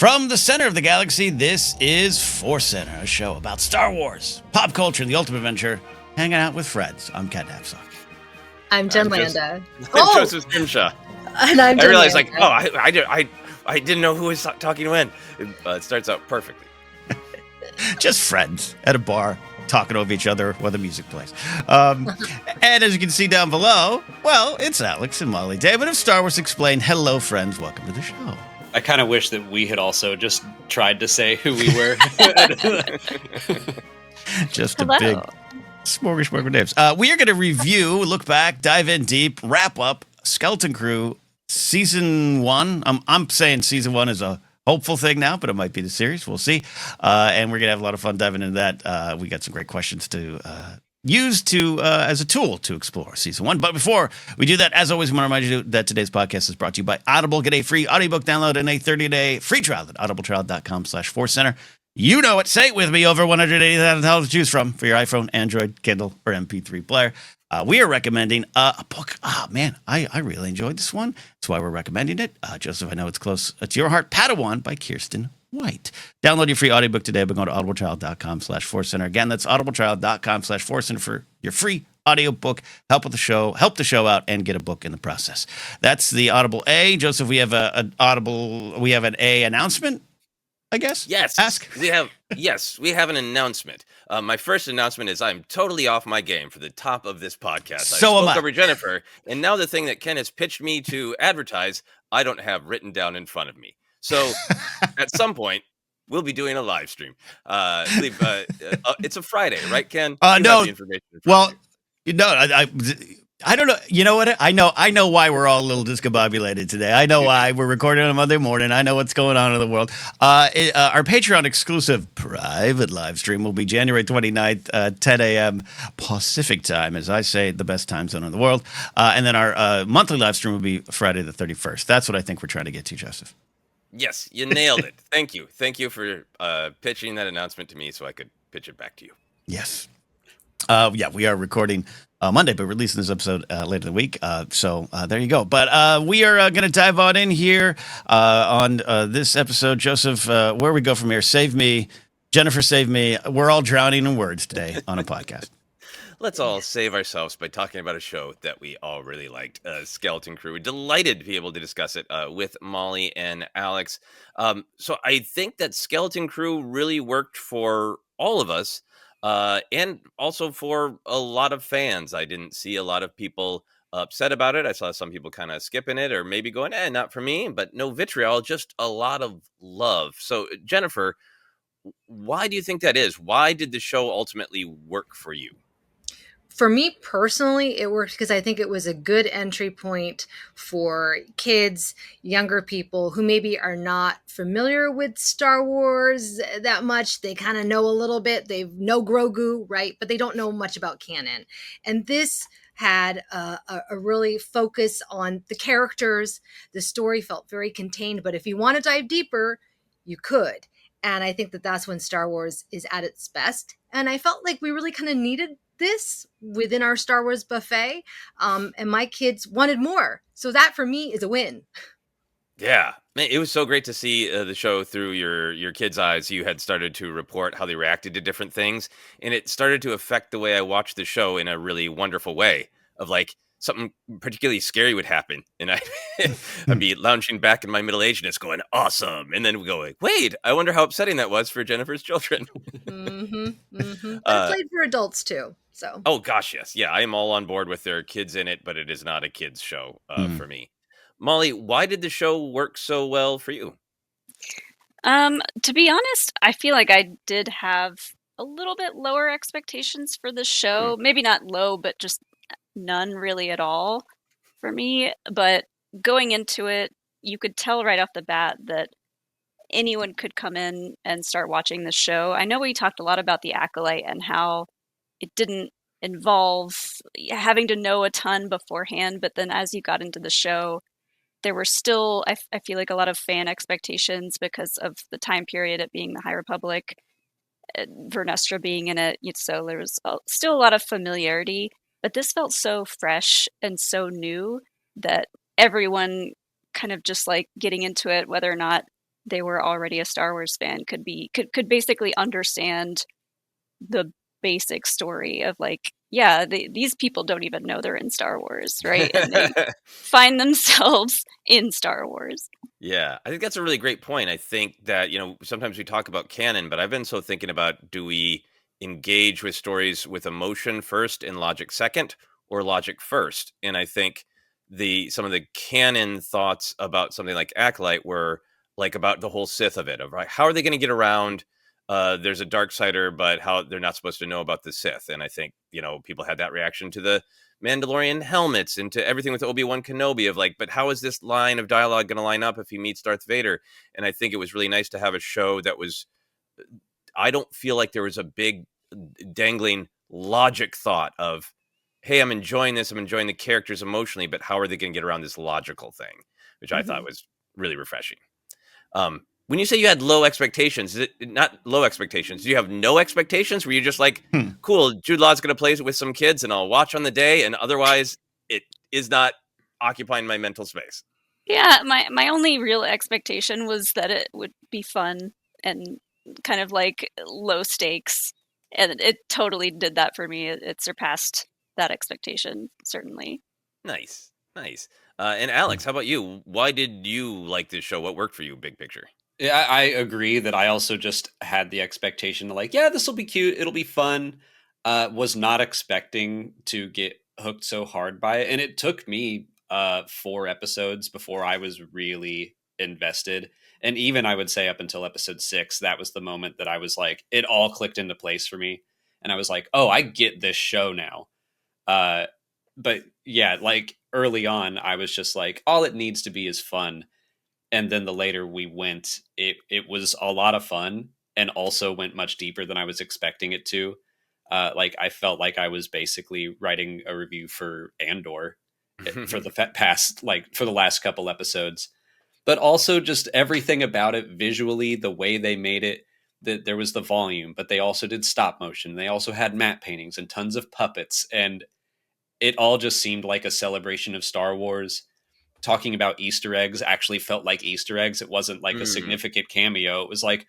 From the center of the galaxy, this is ForceCenter, a show about Star Wars, pop culture, and the ultimate adventure, hanging out with friends. I'm Ken Napzok. I'm Jenn Landa. I'm Joseph Scrimshaw. And I'm I Jenn realized, Landa. I didn't know who was talking when. It starts out perfectly. Just friends at a bar, talking over each other while the music plays. And as you can see down below, well, it's Alex and Mollie Damon of Star Wars Explained. Hello, friends. Welcome to the show. I kind of wish that we had also just tried to say who we were. Just Hello. a big smorgasbord of names. We are going to review, look back, dive in deep, wrap up Skeleton Crew Season 1. I'm saying Season 1 is a hopeful thing now, but it might be the series. We'll see. And we're going to have a lot of fun diving into that. We got some great questions to use as a tool to explore Season 1. But before we do that, as always, we want to remind you that today's podcast is brought to you by Audible. Get a free audiobook download and a 30-day free trial at audibletrial.com/ForceCenter. You know it. Say it with me. Over 180,000 titles to choose from for your iPhone, Android, Kindle, or MP3 player. We are recommending a book. Man, I really enjoyed this one. That's why we're recommending it. Joseph, I know it's close to your heart. Padawan by Kirsten White. Download your free audiobook today by going to audibletrial.com/ForceCenter. Again, that's audibletrial.com/ForceCenter for your free audiobook. Help the show out and get a book in the process. That's the Audible A. Joseph, we have an A announcement, I guess? Yes. Ask. We have an announcement. My first announcement is I'm totally off my game for the top of this podcast. So am I. I spoke over Jennifer, and now the thing that Ken has pitched me to advertise, I don't have written down in front of me. So at some point, we'll be doing a live stream. It's a Friday, right, Ken? You have No. the information in front of you. I don't know. You know what? I know why we're all a little discombobulated today. I know why we're recording on a Monday morning. I know what's going on in the world. Our Patreon exclusive private live stream will be January 29th, 10 a.m. Pacific time, as I say, the best time zone in the world. And then our monthly live stream will be Friday the 31st. That's what I think we're trying to get to, Joseph. Yes, you nailed it. Thank you. Thank you for pitching that announcement to me so I could pitch it back to you. Yes. We are recording Monday, but releasing this episode later in the week. So there you go. But we are going to dive on in here on this episode. Joseph, where we go from here? Save me. Jennifer, save me. We're all drowning in words today on a podcast. Let's all save ourselves by talking about a show that we all really liked, Skeleton Crew. We're delighted to be able to discuss it with Mollie and Alex. So I think that Skeleton Crew really worked for all of us. And also for a lot of fans. I didn't see a lot of people upset about it. I saw some people kind of skipping it or maybe going, not for me, but no vitriol, just a lot of love. So Jennifer, why do you think that is? Why did the show ultimately work for you? For me personally, it worked because I think it was a good entry point for kids, younger people who maybe are not familiar with Star Wars that much. They kind of know a little bit. They know Grogu, right? But they don't know much about canon. And this had a really focus on the characters. The story felt very contained. But if you want to dive deeper, you could. And I think that that's when Star Wars is at its best. And I felt like we really kind of needed this within our Star Wars buffet. And my kids wanted more. So that for me is a win. Yeah, man, it was so great to see the show through your kids' eyes. You had started to report how they reacted to different things. And it started to affect the way I watched the show in a really wonderful way of like something particularly scary would happen. And I'd be lounging back in my middle ageness going, awesome. And then we go, wait, I wonder how upsetting that was for Jennifer's children. But it played for adults too. So. Oh, gosh, yes. Yeah, I am all on board with their kids in it, but it is not a kids show for me. Mollie, why did the show work so well for you? To be honest, I feel like I did have a little bit lower expectations for the show. Maybe not low, but just none really at all for me. But going into it, you could tell right off the bat that anyone could come in and start watching the show. I know we talked a lot about The Acolyte and how it didn't involve having to know a ton beforehand, but then as you got into the show, there were still, I feel like, a lot of fan expectations because of the time period, it being the High Republic, Vernestra being in it, so there was still a lot of familiarity, but this felt so fresh and so new that everyone kind of just like getting into it, whether or not they were already a Star Wars fan could basically understand the basic story of like, yeah, these people don't even know they're in Star Wars, right? And they find themselves in Star Wars. Yeah, I think that's a really great point. I think that, sometimes we talk about canon, but I've been so thinking about, do we engage with stories with emotion first and logic second, or logic first? And I think some of the canon thoughts about something like Acolyte were like about the whole Sith of it, of right, how are they going to get around? There's a dark sider, but how they're not supposed to know about the Sith. And I think, people had that reaction to the Mandalorian helmets and to everything with Obi-Wan Kenobi of like, but how is this line of dialogue going to line up if he meets Darth Vader? And I think it was really nice to have a show that was, I don't feel like there was a big dangling logic thought of, hey, I'm enjoying this, I'm enjoying the characters emotionally, but how are they going to get around this logical thing? Which I thought was really refreshing. When you say you had low expectations, is it not low expectations? Do you have no expectations? Were you just like, cool, Jude Law's going to play with some kids and I'll watch on the day, and otherwise it is not occupying my mental space? Yeah, my only real expectation was that it would be fun and kind of like low stakes, and it totally did that for me. It surpassed that expectation, certainly. Nice. And Alex, how about you? Why did you like this show? What worked for you, big picture? Yeah, I agree that I also just had the expectation to like, yeah, this will be cute, it'll be fun. Was not expecting to get hooked so hard by it, and it took me 4 episodes before I was really invested. And even I would say up until episode 6, that was the moment that I was like, it all clicked into place for me, and I was like, oh, I get this show now. But yeah, like early on, I was just like, all it needs to be is fun. And then the later we went, it was a lot of fun, and also went much deeper than I was expecting it to. Like I felt like I was basically writing a review for Andor for the past, like for the last couple episodes, but also just everything about it visually, the way they made it. That there was the volume, but they also did stop motion. They also had matte paintings and tons of puppets, and it all just seemed like a celebration of Star Wars. Talking about Easter eggs actually felt like Easter eggs. It wasn't like a significant cameo. It was like,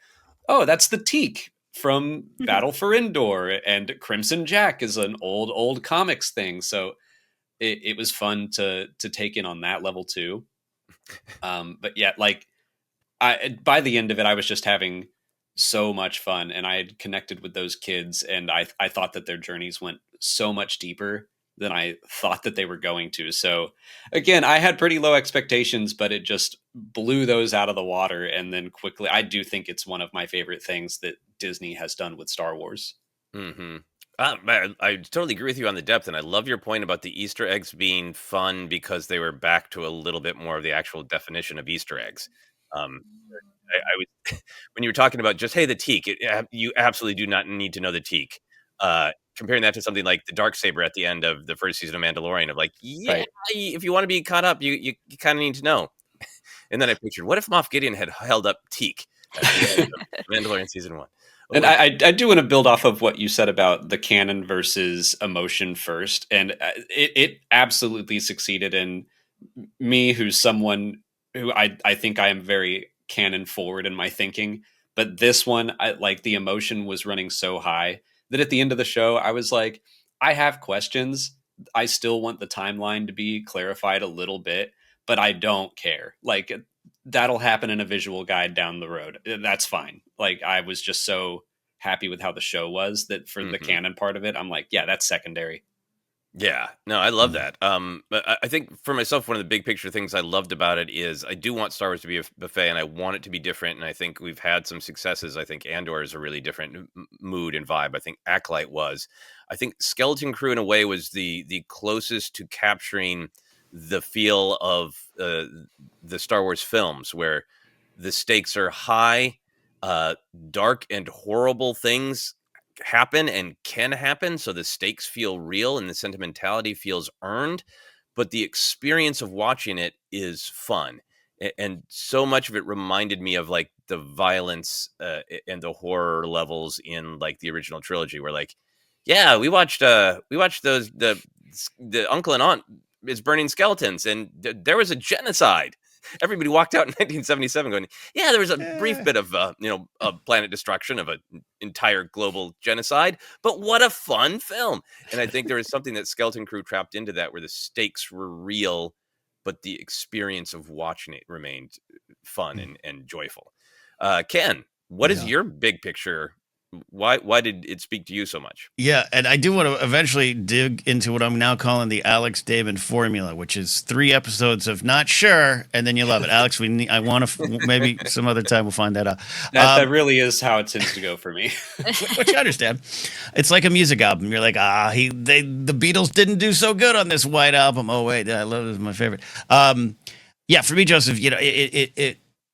oh, that's the Teak from Battle for Endor, and Crimson Jack is an old comics thing. So it was fun to take in on that level too. But yeah, like by the end of it, I was just having so much fun, and I had connected with those kids, and I thought that their journeys went so much deeper than I thought that they were going to. So again, I had pretty low expectations, but it just blew those out of the water. And then quickly, I do think it's one of my favorite things that Disney has done with Star Wars. I totally agree with you on the depth, and I love your point about the Easter eggs being fun because they were back to a little bit more of the actual definition of Easter eggs. I was when you were talking about just, hey, the Teak, you absolutely do not need to know the Teak. Comparing that to something like the Darksaber at the end of the first season of Mandalorian, of like, yeah, Right. if you want to be caught up, you kind of need to know. And then I pictured, what if Moff Gideon had held up Teak at the end of Mandalorian season 1? And I do want to build off of what you said about the canon versus emotion first. And it absolutely succeeded in me, who's someone who I think I am very canon forward in my thinking. But this one, like the emotion was running so high that at the end of the show, I was like, I have questions. I still want the timeline to be clarified a little bit, but I don't care. Like that'll happen in a visual guide down the road. That's fine. Like I was just so happy with how the show was that for the canon part of it, I'm like, yeah, that's secondary. Yeah, no, I love that. But I think for myself, one of the big picture things I loved about it is I do want Star Wars to be a buffet, and I want it to be different. And I think we've had some successes. I think Andor is a really different mood and vibe. I think Acolyte was. I think Skeleton Crew, in a way, was the closest to capturing the feel of the Star Wars films, where the stakes are high, dark and horrible things happen and can happen, so the stakes feel real and the sentimentality feels earned, but the experience of watching it is fun. And so much of it reminded me of like the violence and the horror levels in like the original trilogy, where like, yeah, we watched those the uncle and aunt is burning skeletons, and there was a genocide. everybody walked out in 1977 going, yeah, there was a brief bit of planet destruction of an entire global genocide, but what a fun film. And I think there was something that Skeleton Crew trapped into that, where the stakes were real, but the experience of watching it remained fun and joyful. Ken, what is your big picture? Why did it speak to you so much? Yeah, and I do want to eventually dig into what I'm now calling the Alex Damon formula, which is 3 episodes of not sure, and then you love it. Alex, I want to maybe some other time we'll find that out. That really is how it tends to go for me. Which I understand. It's like a music album. You're like, the Beatles didn't do so good on this White Album. Oh wait, I love this. My favorite. Yeah, for me, Joseph,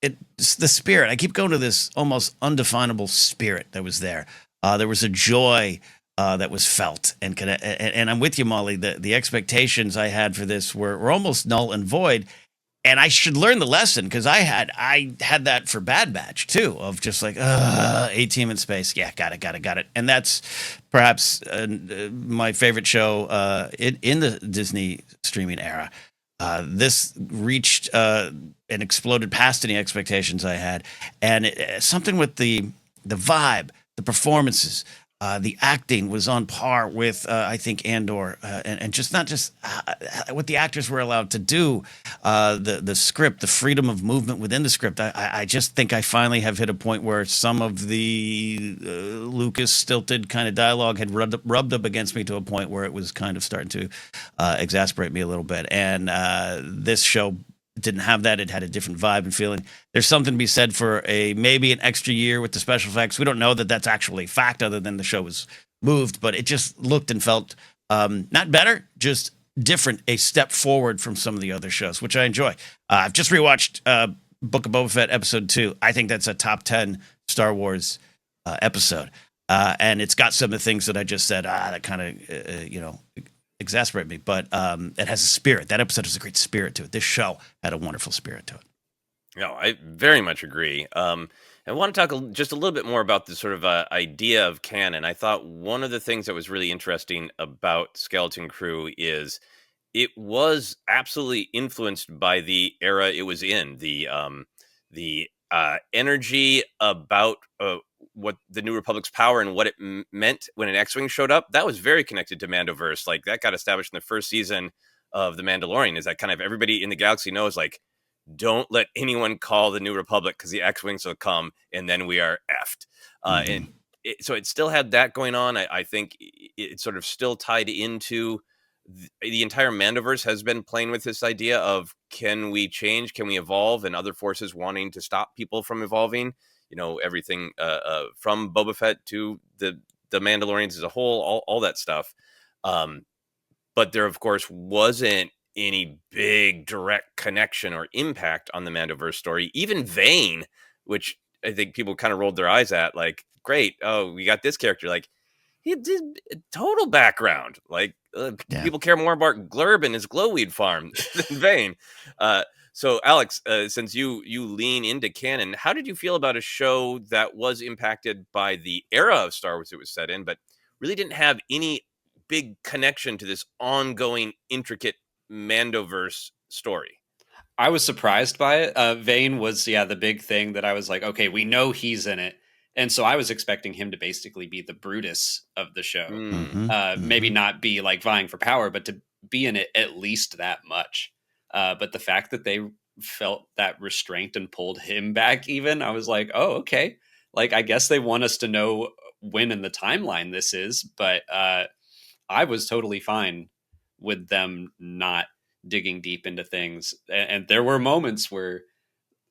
it's the spirit. I keep going to this almost undefinable spirit that was there. There was a joy that was felt, and I'm with you, Mollie. The expectations I had for this were almost null and void, and I should learn the lesson, because I had that for Bad Batch too, of just like A-Team in space. Yeah, got it. And that's perhaps my favorite show in the Disney streaming era. This reached and exploded past any expectations I had, and something with the vibe, the performances, the acting was on par with I think Andor, and just not just what the actors were allowed to do, the script, the freedom of movement within the script. I just think I finally have hit a point where some of the Lucas stilted kind of dialogue had rubbed up against me to a point where it was kind of starting to exasperate me a little bit. And this show didn't have that. It had a different vibe and feeling. There's something to be said for maybe an extra year with the special effects. We don't know that that's actually a fact, other than the show was moved, but it just looked and felt not better, just different, a step forward from some of the other shows, which I enjoy. I've just rewatched Book of Boba Fett episode 2. I think that's a top 10 Star Wars episode. And it's got some of the things that I just said, that kind of, exasperate me, but it has a spirit. That episode has a great spirit to it. This show had a wonderful spirit to it. No, I very much agree. I want to talk just a little bit more about the sort of idea of canon. I thought one of the things that was really interesting about Skeleton Crew is it was absolutely influenced by the era it was in. The energy about what the New Republic's power and what it meant when an X-Wing showed up, that was very connected to Mando-verse. Like, that got established in the first season of The Mandalorian, is that kind of everybody in the galaxy knows, like, don't let anyone call the New Republic, because the X-Wings will come and then we are effed. So it still had that going on. I think it's sort of still tied into the entire Mando-verse has been playing with this idea of, can we change? Can we evolve? And other forces wanting to stop people from evolving. Everything from Boba Fett to the Mandalorians as a whole, all that stuff. But there, of course, wasn't any big direct connection or impact on the Mando-verse story. Even Vane, which I think people kind of rolled their eyes at, like, great, oh, we got this character. Like, he did total background. Like, people care more about Glurb and his glowweed farm than Vane. So, Alex, since you lean into canon, how did you feel about a show that was impacted by the era of Star Wars it was set in, but really didn't have any big connection to this ongoing, intricate Mando-verse story? I was surprised by it. Vane was, the big thing that I was like, okay, we know he's in it. And so I was expecting him to basically be the Brutus of the show. Maybe not be like vying for power, but to be in it at least that much. But the fact that they felt that restraint and pulled him back even, I was like, oh, okay. Like, I guess they want us to know when in the timeline this is. But I was totally fine with them not digging deep into things. And there were moments where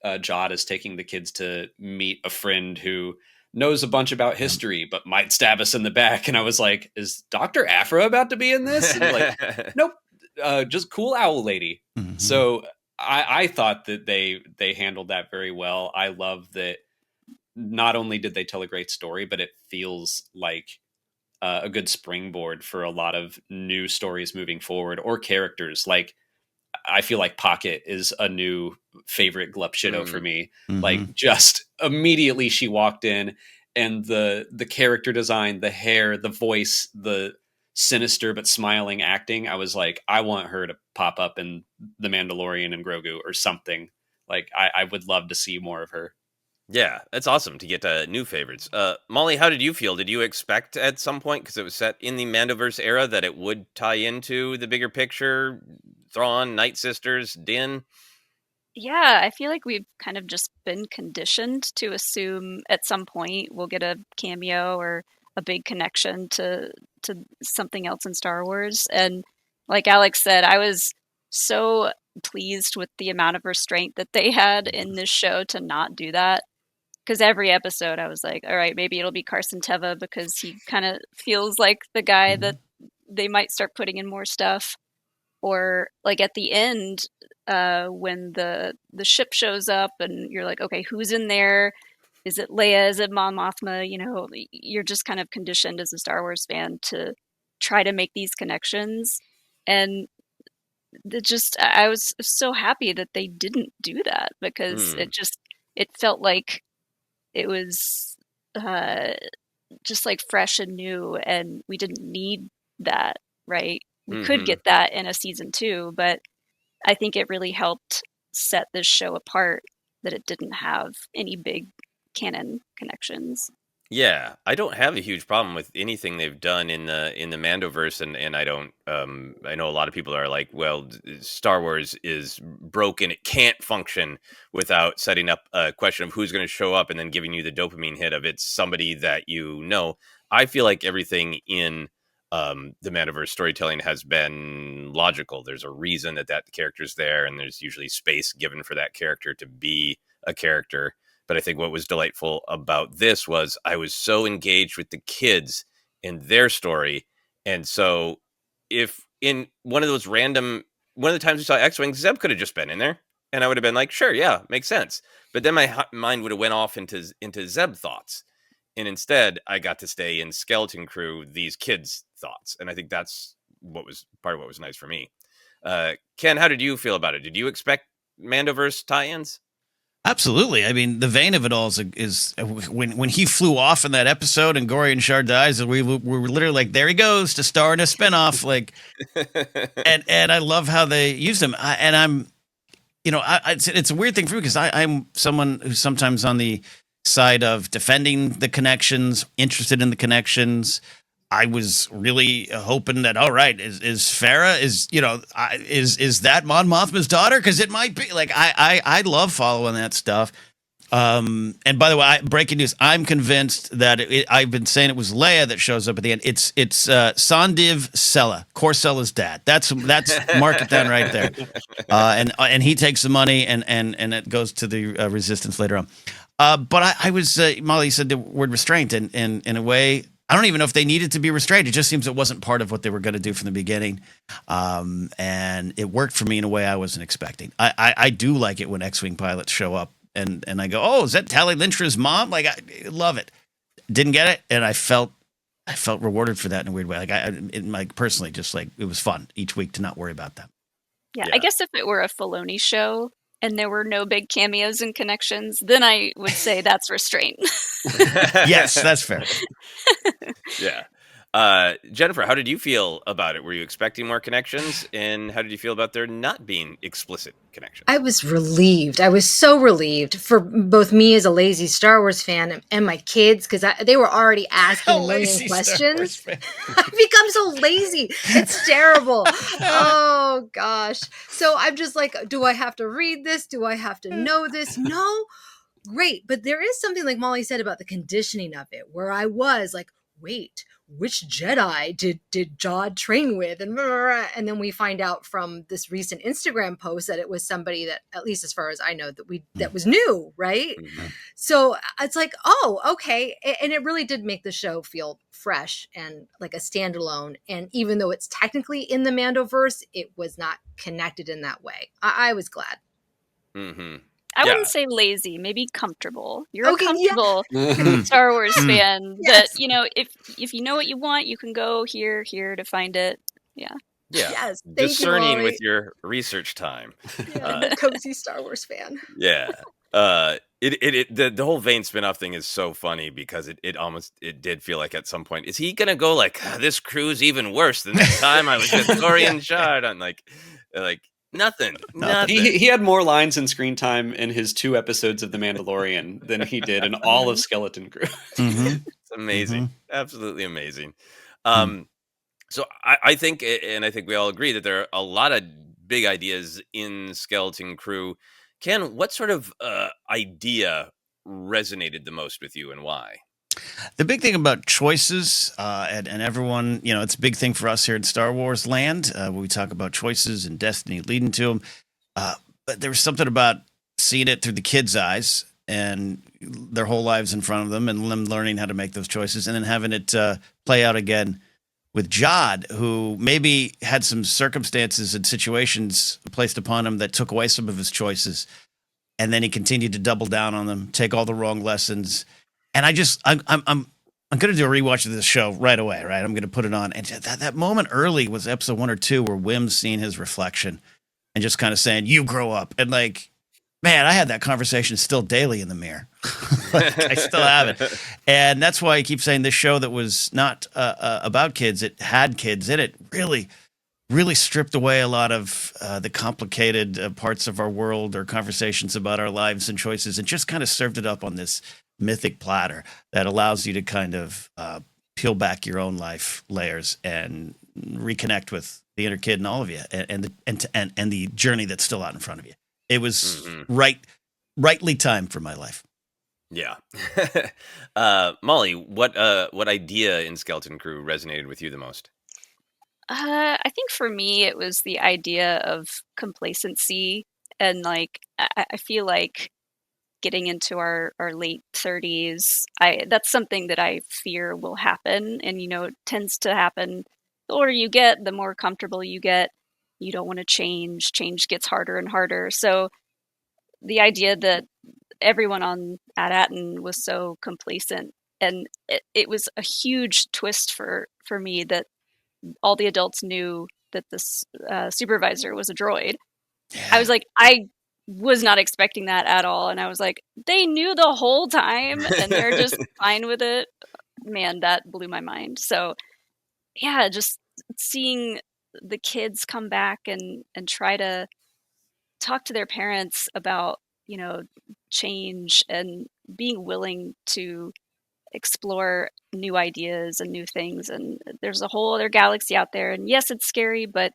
Jod is taking the kids to meet a friend who knows a bunch about history, but might stab us in the back. And I was like, is Dr. Afra about to be in this? And like, nope, just cool owl lady. So I thought that they handled that very well. I love that not only did they tell a great story, but it feels like a good springboard for a lot of new stories moving forward, or characters. Like, I feel like Pocket is a new favorite Glup Shido for me. Like, just immediately she walked in, and the character design, the hair, the voice, the sinister but smiling acting, I was like, I want her to pop up in The Mandalorian and Grogu or something. Like I would love to see more of her. Yeah, that's awesome to get new favorites. Molly, how did you feel? Did you expect at some point, because it was set in the Mando-verse era, that it would tie into the bigger picture? Thrawn, Night Sisters, Din? Yeah, I feel like we've kind of just been conditioned to assume at some point we'll get a cameo or a big connection to something else in Star Wars. And like Alex said, I was so pleased with the amount of restraint that they had in this show to not do that. Because every episode I was like, all right, maybe it'll be Carson Teva because he kind of feels like the guy that they might start putting in more stuff. Or like at the end, when the ship shows up and you're like, okay, who's in there? Is it Leia? Is it Mon Mothma? You know, you're just kind of conditioned as a Star Wars fan to try to make these connections. And I was so happy that they didn't do that because it felt like it was just like fresh and new, and we didn't need that, right? We could get that in a season 2, but I think it really helped set this show apart that it didn't have any big canon connections. Yeah, I don't have a huge problem with anything they've done in the Mandoverse, and I don't. I know a lot of people are like, well, Star Wars is broken; it can't function without setting up a question of who's going to show up and then giving you the dopamine hit of it's somebody that you know. I feel like everything in the Mandoverse storytelling has been logical. There's a reason that character's there, and there's usually space given for that character to be a character. But I think what was delightful about this was I was so engaged with the kids in their story. And so if in one of the times we saw X-Wing, Zeb could have just been in there. And I would have been like, sure, yeah, makes sense. But then my mind would have went off into Zeb thoughts. And instead, I got to stay in Skeleton Crew, these kids' thoughts. And I think that's what was part of what was nice for me. Ken, how did you feel about it? Did you expect Mandoverse tie-ins? Absolutely. I mean, the vein of it all is when he flew off in that episode and Gorian Shar dies, we were literally like, there he goes to star in a spinoff. Like, and I love how they used him. It's a weird thing for me because I'm someone who's sometimes on the side of defending the connections, interested in the connections. I was really hoping that, all right, is Farah, is that Mon Mothma's daughter? Because it might be. Like, I love following that stuff. And by the way, breaking news, I'm convinced that I've been saying it was Leia that shows up at the end. It's Sandiv Sella, Corsella's dad. That's mark it down right there. And he takes the money and it goes to the resistance later on. But I was Molly said the word restraint, and in a way, I don't even know if they needed to be restrained. It just seems it wasn't part of what they were going to do from the beginning. And it worked for me in a way I wasn't expecting. I do like it when X-Wing pilots show up and I go, oh, is that Tali Lintra's mom? Like, I love it. Didn't get it. And I felt rewarded for that in a weird way. Like, personally, just like it was fun each week to not worry about that. Yeah, I guess if it were a Filoni show and there were no big cameos and connections, then I would say that's restraint. Yes, that's fair. Yeah. Jennifer, how did you feel about it? Were you expecting more connections? And how did you feel about there not being explicit connections? I was relieved. I was so relieved for both me as a lazy Star Wars fan and my kids, because they were already asking a million questions. I've become so lazy. It's terrible. Oh, gosh. So I'm just like, do I have to read this? Do I have to know this? No. Great. But there is something, like Molly said, about the conditioning of it, where I was like, wait, which Jedi did Jod train with? And then we find out from this recent Instagram post that it was somebody that, at least as far as I know, that was new, right? Mm-hmm. So it's like, oh, okay. And it really did make the show feel fresh and like a standalone. And even though it's technically in the Mando-verse, it was not connected in that way. I was glad. Mm-hmm. I wouldn't say lazy, maybe comfortable. You're a comfortable Star Wars fan that, if you know what you want, you can go here to find it. Yeah. Yeah. Yes. Discerning with your research time. Yeah, cozy Star Wars fan. Yeah. The whole Vane spinoff thing is so funny because it did feel like at some point, is he gonna go like, this crew's even worse than the time I was with Gorian Shard? I'm like Nothing. He had more lines and screen time in his 2 episodes of The Mandalorian than he did in all of Skeleton Crew. Mhm. It's amazing. Mhm. Absolutely amazing. Mm. So I think, and I think we all agree that there are a lot of big ideas in Skeleton Crew. Ken, what sort of idea resonated the most with you, and why? The big thing about choices, and everyone, it's a big thing for us here in Star Wars land, where we talk about choices and destiny leading to them. But there was something about seeing it through the kids' eyes and their whole lives in front of them, and them learning how to make those choices, and then having it play out again with Jod, who maybe had some circumstances and situations placed upon him that took away some of his choices, and then he continued to double down on them, take all the wrong lessons. And I'm going to do a rewatch of this show right away, right? I'm going to put it on. And that moment early was episode 1 or 2 where Wim's seeing his reflection and just kind of saying, "You grow up." And like, man, I had that conversation still daily in the mirror. Like, I still have it. And that's why I keep saying this show that was not about kids, it had kids in it, really stripped away a lot of the complicated parts of our world or conversations about our lives and choices, and just kind of served it up on this mythic platter that allows you to kind of peel back your own life layers and reconnect with the inner kid in all of you, and the journey that's still out in front of you. It was rightly timed for my life. Yeah. Molly, what idea in Skeleton Crew resonated with you the most? I think for me, it was the idea of complacency. And like, I feel like getting into our late 30s, that's something that I fear will happen. And, it tends to happen. The older you get, the more comfortable you get. You don't want to change. Change gets harder and harder. So the idea that everyone on At-Atten was so complacent, and it was a huge twist for me that all the adults knew that this supervisor was a droid. Yeah. I was like, I was not expecting that at all. And I was like, they knew the whole time and they're just fine with it. Man, that blew my mind. So yeah, just seeing the kids come back and try to talk to their parents about, change and being willing to explore new ideas and new things. And there's a whole other galaxy out there. And yes, it's scary, but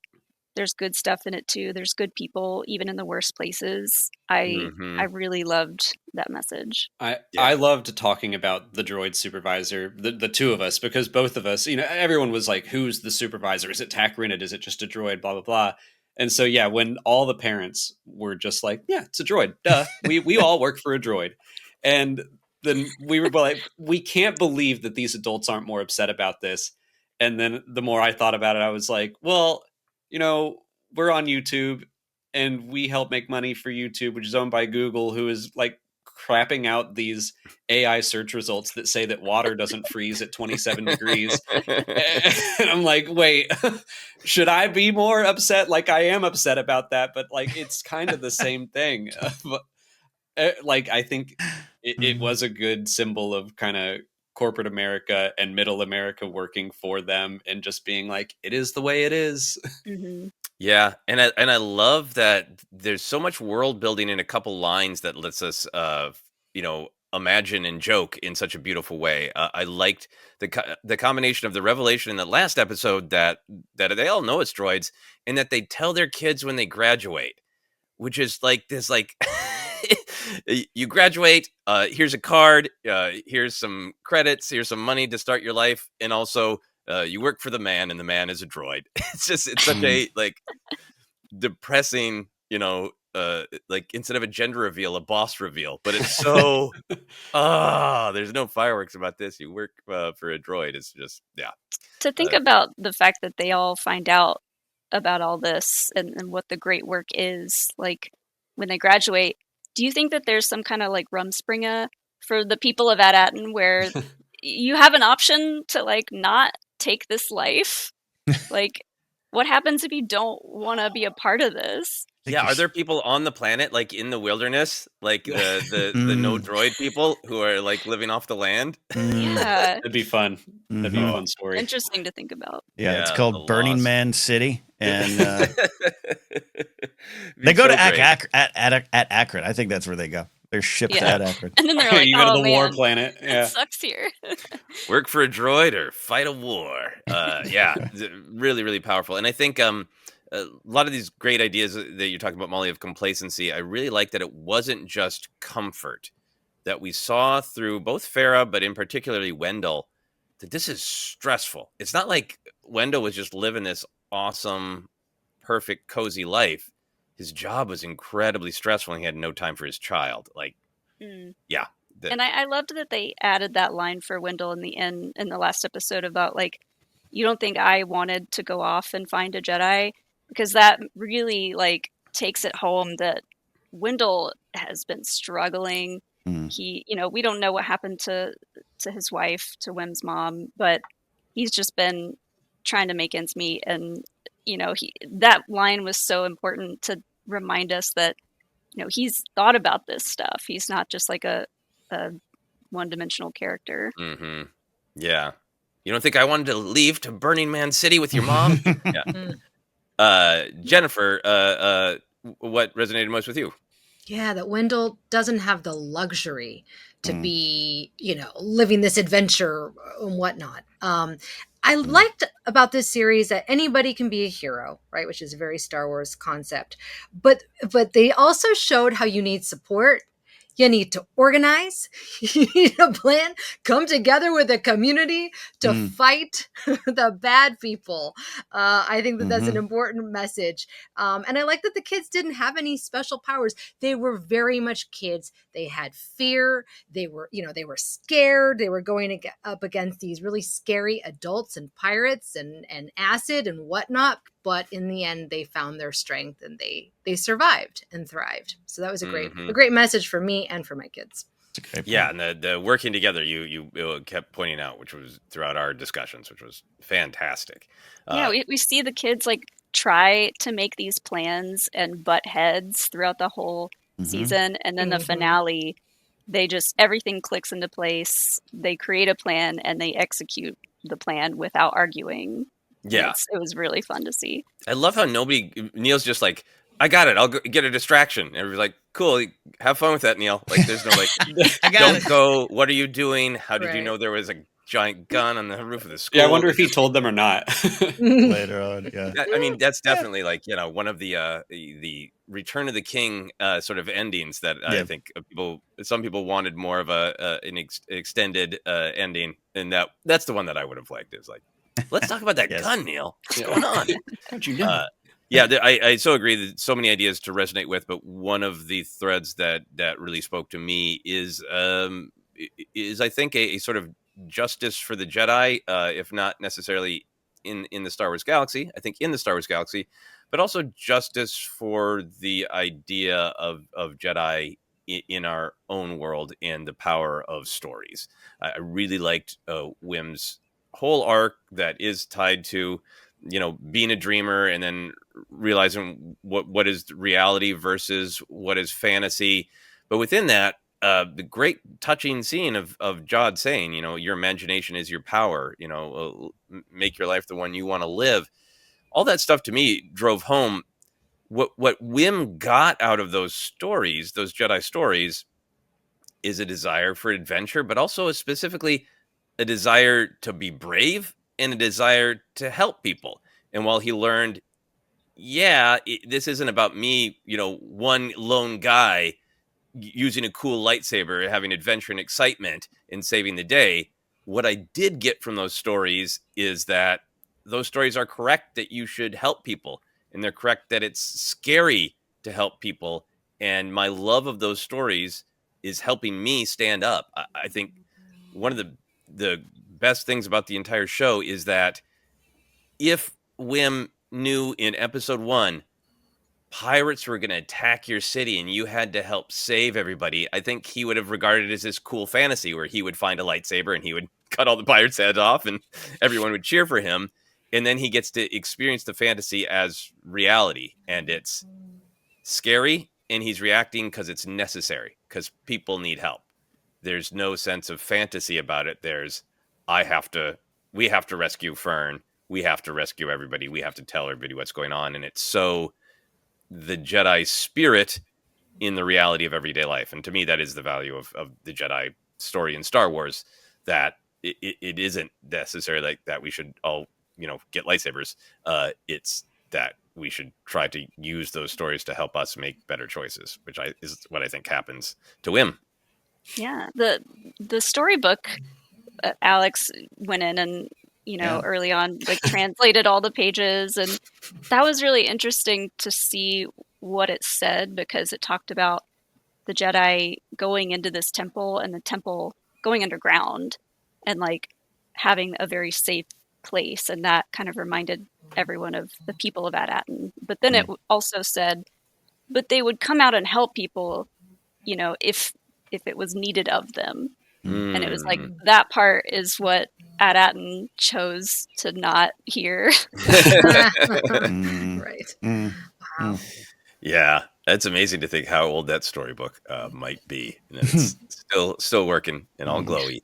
there's good stuff in it too. There's good people, even in the worst places. I really loved that message. I loved talking about the droid supervisor, the two of us, because both of us, everyone was like, who's the supervisor? Is it Tacrinid? Is it just a droid? Blah, blah, blah. And so, yeah, when all the parents were just like, yeah, it's a droid. Duh. We all work for a droid. And then we were like, we can't believe that these adults aren't more upset about this. And then the more I thought about it, I was like, well, we're on YouTube and we help make money for YouTube, which is owned by Google, who is like crapping out these AI search results that say that water doesn't freeze at 27 degrees. And I'm like, wait, should I be more upset? Like, I am upset about that, but like, it's kind of the same thing. Like, I think it was a good symbol of kind of corporate America and middle America working for them and just being like, it is the way it is. Mm-hmm. Yeah, and I love that there's so much world building in a couple lines that lets us, imagine and joke in such a beautiful way. I liked the combination of the revelation in the last episode that they all know it's droids, and that they tell their kids when they graduate, which is like this, like you graduate, here's a card, here's some credits, here's some money to start your life, and also you work for the man, and the man is a droid. It's such a like depressing, like instead of a gender reveal, a boss reveal. But it's so there's no fireworks about this. You work for a droid. It's just To think about the fact that they all find out about all this and what the great work is, like when they graduate, do you think that there's some kind of like Rumspringa for the people of At-Atten where you have an option to like not take this life? Like, what happens if you don't want to be a part of this? Yeah, are there people on the planet, like in the wilderness, like the no droid people who are like living off the land? Yeah, It'd be fun. That'd be a fun story. interesting to think about. Yeah, it's called Burning Lost. Man City, and They Be go to so great. at Akron. I think that's where they go. They're shipped Yeah. to Akron. And then they're like, You go to oh the war man, planet. it Yeah. sucks here. Work for a droid or fight a war. Yeah, really, really powerful. And I think a lot of these great ideas that you're talking about, Molly, of complacency, I really like that it wasn't just comfort that we saw through both Farah, but in particularly Wendell, that this is stressful. It's not like Wendell was just living this awesome, perfect, cozy life. His job was incredibly stressful and he had no time for his child. Like, Mm. yeah. And I loved that they added that line for Wendell in the end in the last episode about like, you don't think I wanted to go off and find a Jedi? Because that really like takes it home that Wendell has been struggling. Mm. He, we don't know what happened to his wife, to Wim's mom, but he's just been trying to make ends meet. And, that line was so important to remind us that, he's thought about this stuff. He's not just like a one-dimensional character. Mm-hmm. Yeah. You don't think I wanted to leave to Burning Man City with your mom? Yeah. Jennifer, what resonated most with you? Yeah, that Wendell doesn't have the luxury to be, living this adventure and whatnot. I liked about this series that anybody can be a hero, right? Which is a very Star Wars concept. But they also showed how you need support. You need to organize. You need a plan. Come together with a community to fight the bad people. I think that that's an important message. And I like that the kids didn't have any special powers. They were very much kids. They had fear. They were scared. They were going up against these really scary adults and pirates and acid and whatnot. But in the end, they found their strength and they survived and thrived. So that was a great message for me and for my kids. Yeah, and the working together you kept pointing out, which was throughout our discussions, which was fantastic. Yeah, we see the kids like try to make these plans and butt heads throughout the whole season, and then the finale, everything clicks into place. They create a plan and they execute the plan without arguing. Yeah, it was really fun to see. I love how Neil's just like, I got it. I'll go get a distraction. And everybody's like, cool. Have fun with that, Neil. Like, there's no like, don't go. What are you doing? How did you know there was a giant gun on the roof of the school? Yeah, I wonder if he told them or not. Later on, yeah. I mean, that's definitely like, one of the Return of the King sort of endings that I think some people wanted more of an extended ending, and that's the one that I would have liked. Is like, let's talk about that gun, Neil. What's going on? How'd you know? Yeah, I so agree that so many ideas to resonate with, but one of the threads that really spoke to me is I think a sort of justice for the Jedi, if not necessarily in the Star Wars galaxy. I think in the Star Wars galaxy, but also justice for the idea of Jedi in our own world and the power of stories. I really liked Wim's whole arc that is tied to being a dreamer and then realizing what is reality versus what is fantasy. But within that, the great touching scene of Jod saying, your imagination is your power, make your life the one you want to live. All that stuff to me drove home what Wim got out of those stories, those Jedi stories, is a desire for adventure, but also specifically a desire to be brave and a desire to help people. And while he learned, this isn't about me, one lone guy using a cool lightsaber, having adventure and excitement and saving the day, what I did get from those stories is that those stories are correct, that you should help people, and they're correct that it's scary to help people. And my love of those stories is helping me stand up. I think one of the best things about the entire show is that if Wim knew in episode 1 pirates were going to attack your city and you had to help save everybody, I think he would have regarded it as this cool fantasy where he would find a lightsaber and he would cut all the pirates' heads off and everyone would cheer for him. And then he gets to experience the fantasy as reality, and it's scary, and he's reacting because it's necessary, because people need help. There's no sense of fantasy about it. There's, we have to rescue Fern. We have to rescue everybody. We have to tell everybody what's going on. And it's so the Jedi spirit in the reality of everyday life. And to me, that is the value of the Jedi story in Star Wars, that it isn't necessarily like that we should all, get lightsabers. It's that we should try to use those stories to help us make better choices, which is what I think happens to him. Yeah, the storybook, Alex went in and early on like translated all the pages, and that was really interesting to see what it said, because it talked about the Jedi going into this temple and the temple going underground and like having a very safe place, and that kind of reminded everyone of the people of At-Aten. But then it also said, but they would come out and help people, if it was needed of them. And it was like, that part is what At-Aten chose to not hear. Right. Wow. Yeah, that's amazing to think how old that storybook might be, and it's still working and all glowy.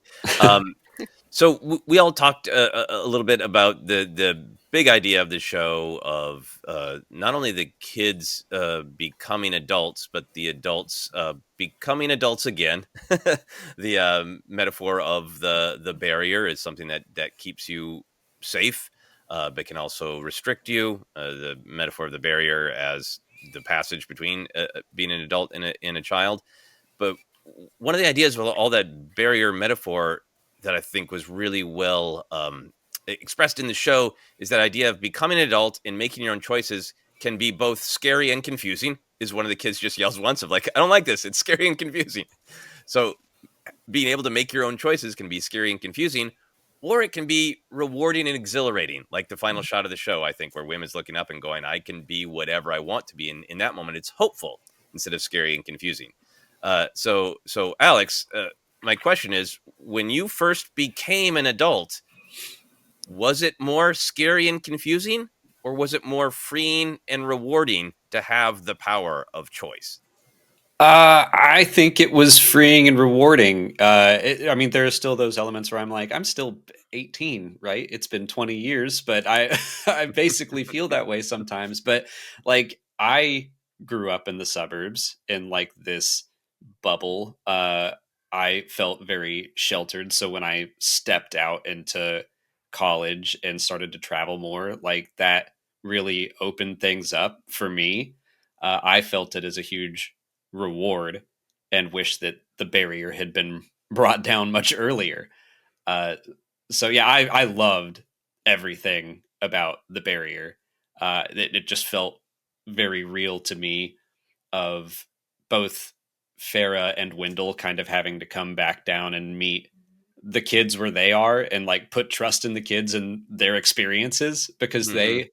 So we all talked a little bit about the big idea of the show of not only the kids becoming adults, but the adults becoming adults again. The metaphor of the barrier is something that keeps you safe, but can also restrict you. The metaphor of the barrier as the passage between being an adult and a child. But one of the ideas with all that barrier metaphor that I think was really well expressed in the show is that idea of becoming an adult and making your own choices can be both scary and confusing. Is one of the kids just yells once of like, I don't like this. It's scary and confusing. So being able to make your own choices can be scary and confusing, or it can be rewarding and exhilarating, like the final shot of the show, I think, where Wim is looking up and going, I can be whatever I want to be. And in that moment, it's hopeful instead of scary and confusing. So Alex, my question is, when you first became an adult, was it more scary and confusing, or was it more freeing and rewarding to have the power of choice? I think it was freeing and rewarding. I mean, there are still those elements where I'm like, I'm still 18, right? It's been 20 years, but I, I basically feel that way sometimes. But like, I grew up in the suburbs in like this bubble. I felt very sheltered. So when I stepped out into college and started to travel more, like that really opened things up for me. I felt it as a huge reward and wish that the barrier had been brought down much earlier. Uh, so yeah, I loved everything about the barrier. It just felt very real to me, of both Farah and Wendell kind of having to come back down and meet the kids where they are and like put trust in the kids and their experiences, because they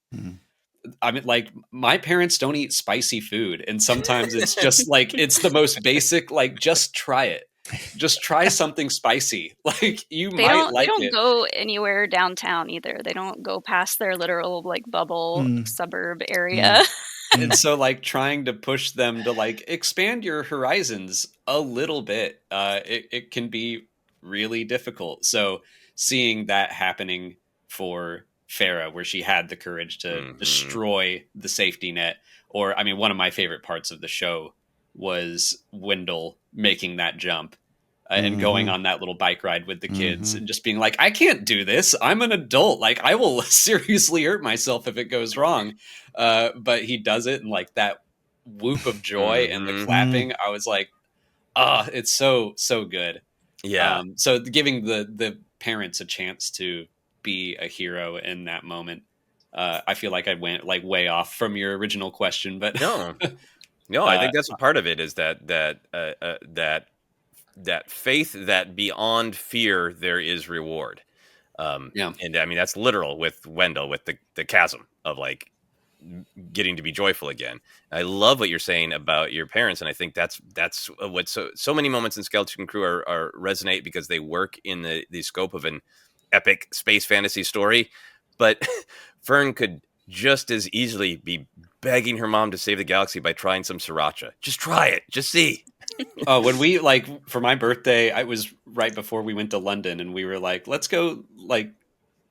I mean, like, my parents don't eat spicy food, and sometimes it's just like it's the most basic. Like, just try it. Just try something spicy. Like, you They might like don't it. go anywhere downtown either. They don't go past their literal like bubble suburb area. And so, like, trying to push them to like expand your horizons a little bit, it can be really difficult. So, seeing that happening for Farah, where she had the courage to destroy the safety net, or I mean, one of my favorite parts of the show was Wendell making that jump. And going on that little bike ride with the kids and just being like, I can't do this. I'm an adult. Like, I will seriously hurt myself if it goes wrong. But he does it, and like that whoop of joy and the clapping, I was like, it's so good. Yeah. So giving the parents a chance to be a hero in that moment. I feel like I went like way off from your original question, but No, I think that's a part of it, is that faith that beyond fear there is reward. Yeah. And I mean, that's literal with Wendell, with the chasm of like getting to be joyful again. I love what you're saying about your parents, and I think that's what so many moments in Skeleton Crew are resonate, because they work in the scope of an epic space fantasy story. But Fern could just as easily be begging her mom to save the galaxy by trying some sriracha. Just try it. Just see. Oh, when we like for my birthday, I was right before we went to London, and we were like, let's go like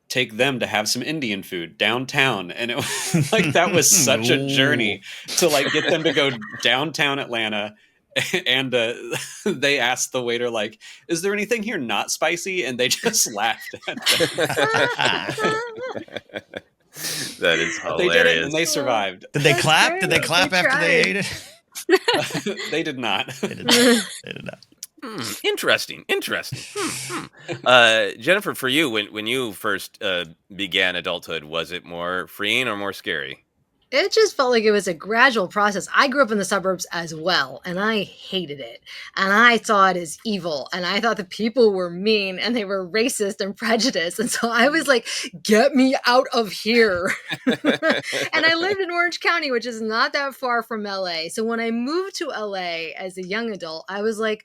take them to have some Indian food downtown. And it was like, that was such a journey to like get them to go downtown Atlanta. And they asked the waiter, like, is there anything here not spicy? And they just laughed at them. That is But they did it and hilarious. they survived. Did they That's clap? great. Did they clap They after they tried. ate it? They did not. They did not. They did not. Interesting. Jennifer, for you, when you first began adulthood, was it more freeing or more scary? It just felt like it was a gradual process. I grew up in the suburbs as well, and I hated it. And I saw it as evil. And I thought the people were mean and they were racist and prejudiced. And so I was like, get me out of here. And I lived in Orange County, which is not that far from LA. So when I moved to LA as a young adult, I was like,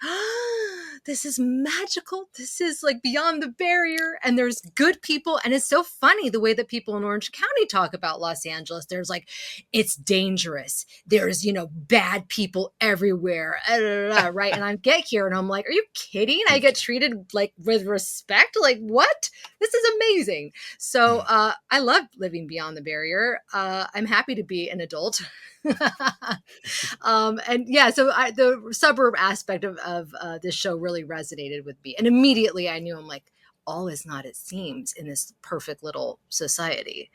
this is magical. This is like beyond the barrier. And there's good people. And it's so funny the way that people in Orange County talk about Los Angeles. There's like, it's dangerous. There's, bad people everywhere. Right. And I get here and I'm like, are you kidding? I get treated like with respect. Like, what? This is amazing. So I love living beyond the barrier. I'm happy to be an adult. And yeah, so the suburb aspect of this show really resonated with me. And immediately I knew, I'm like, all is not as it seems in this perfect little society.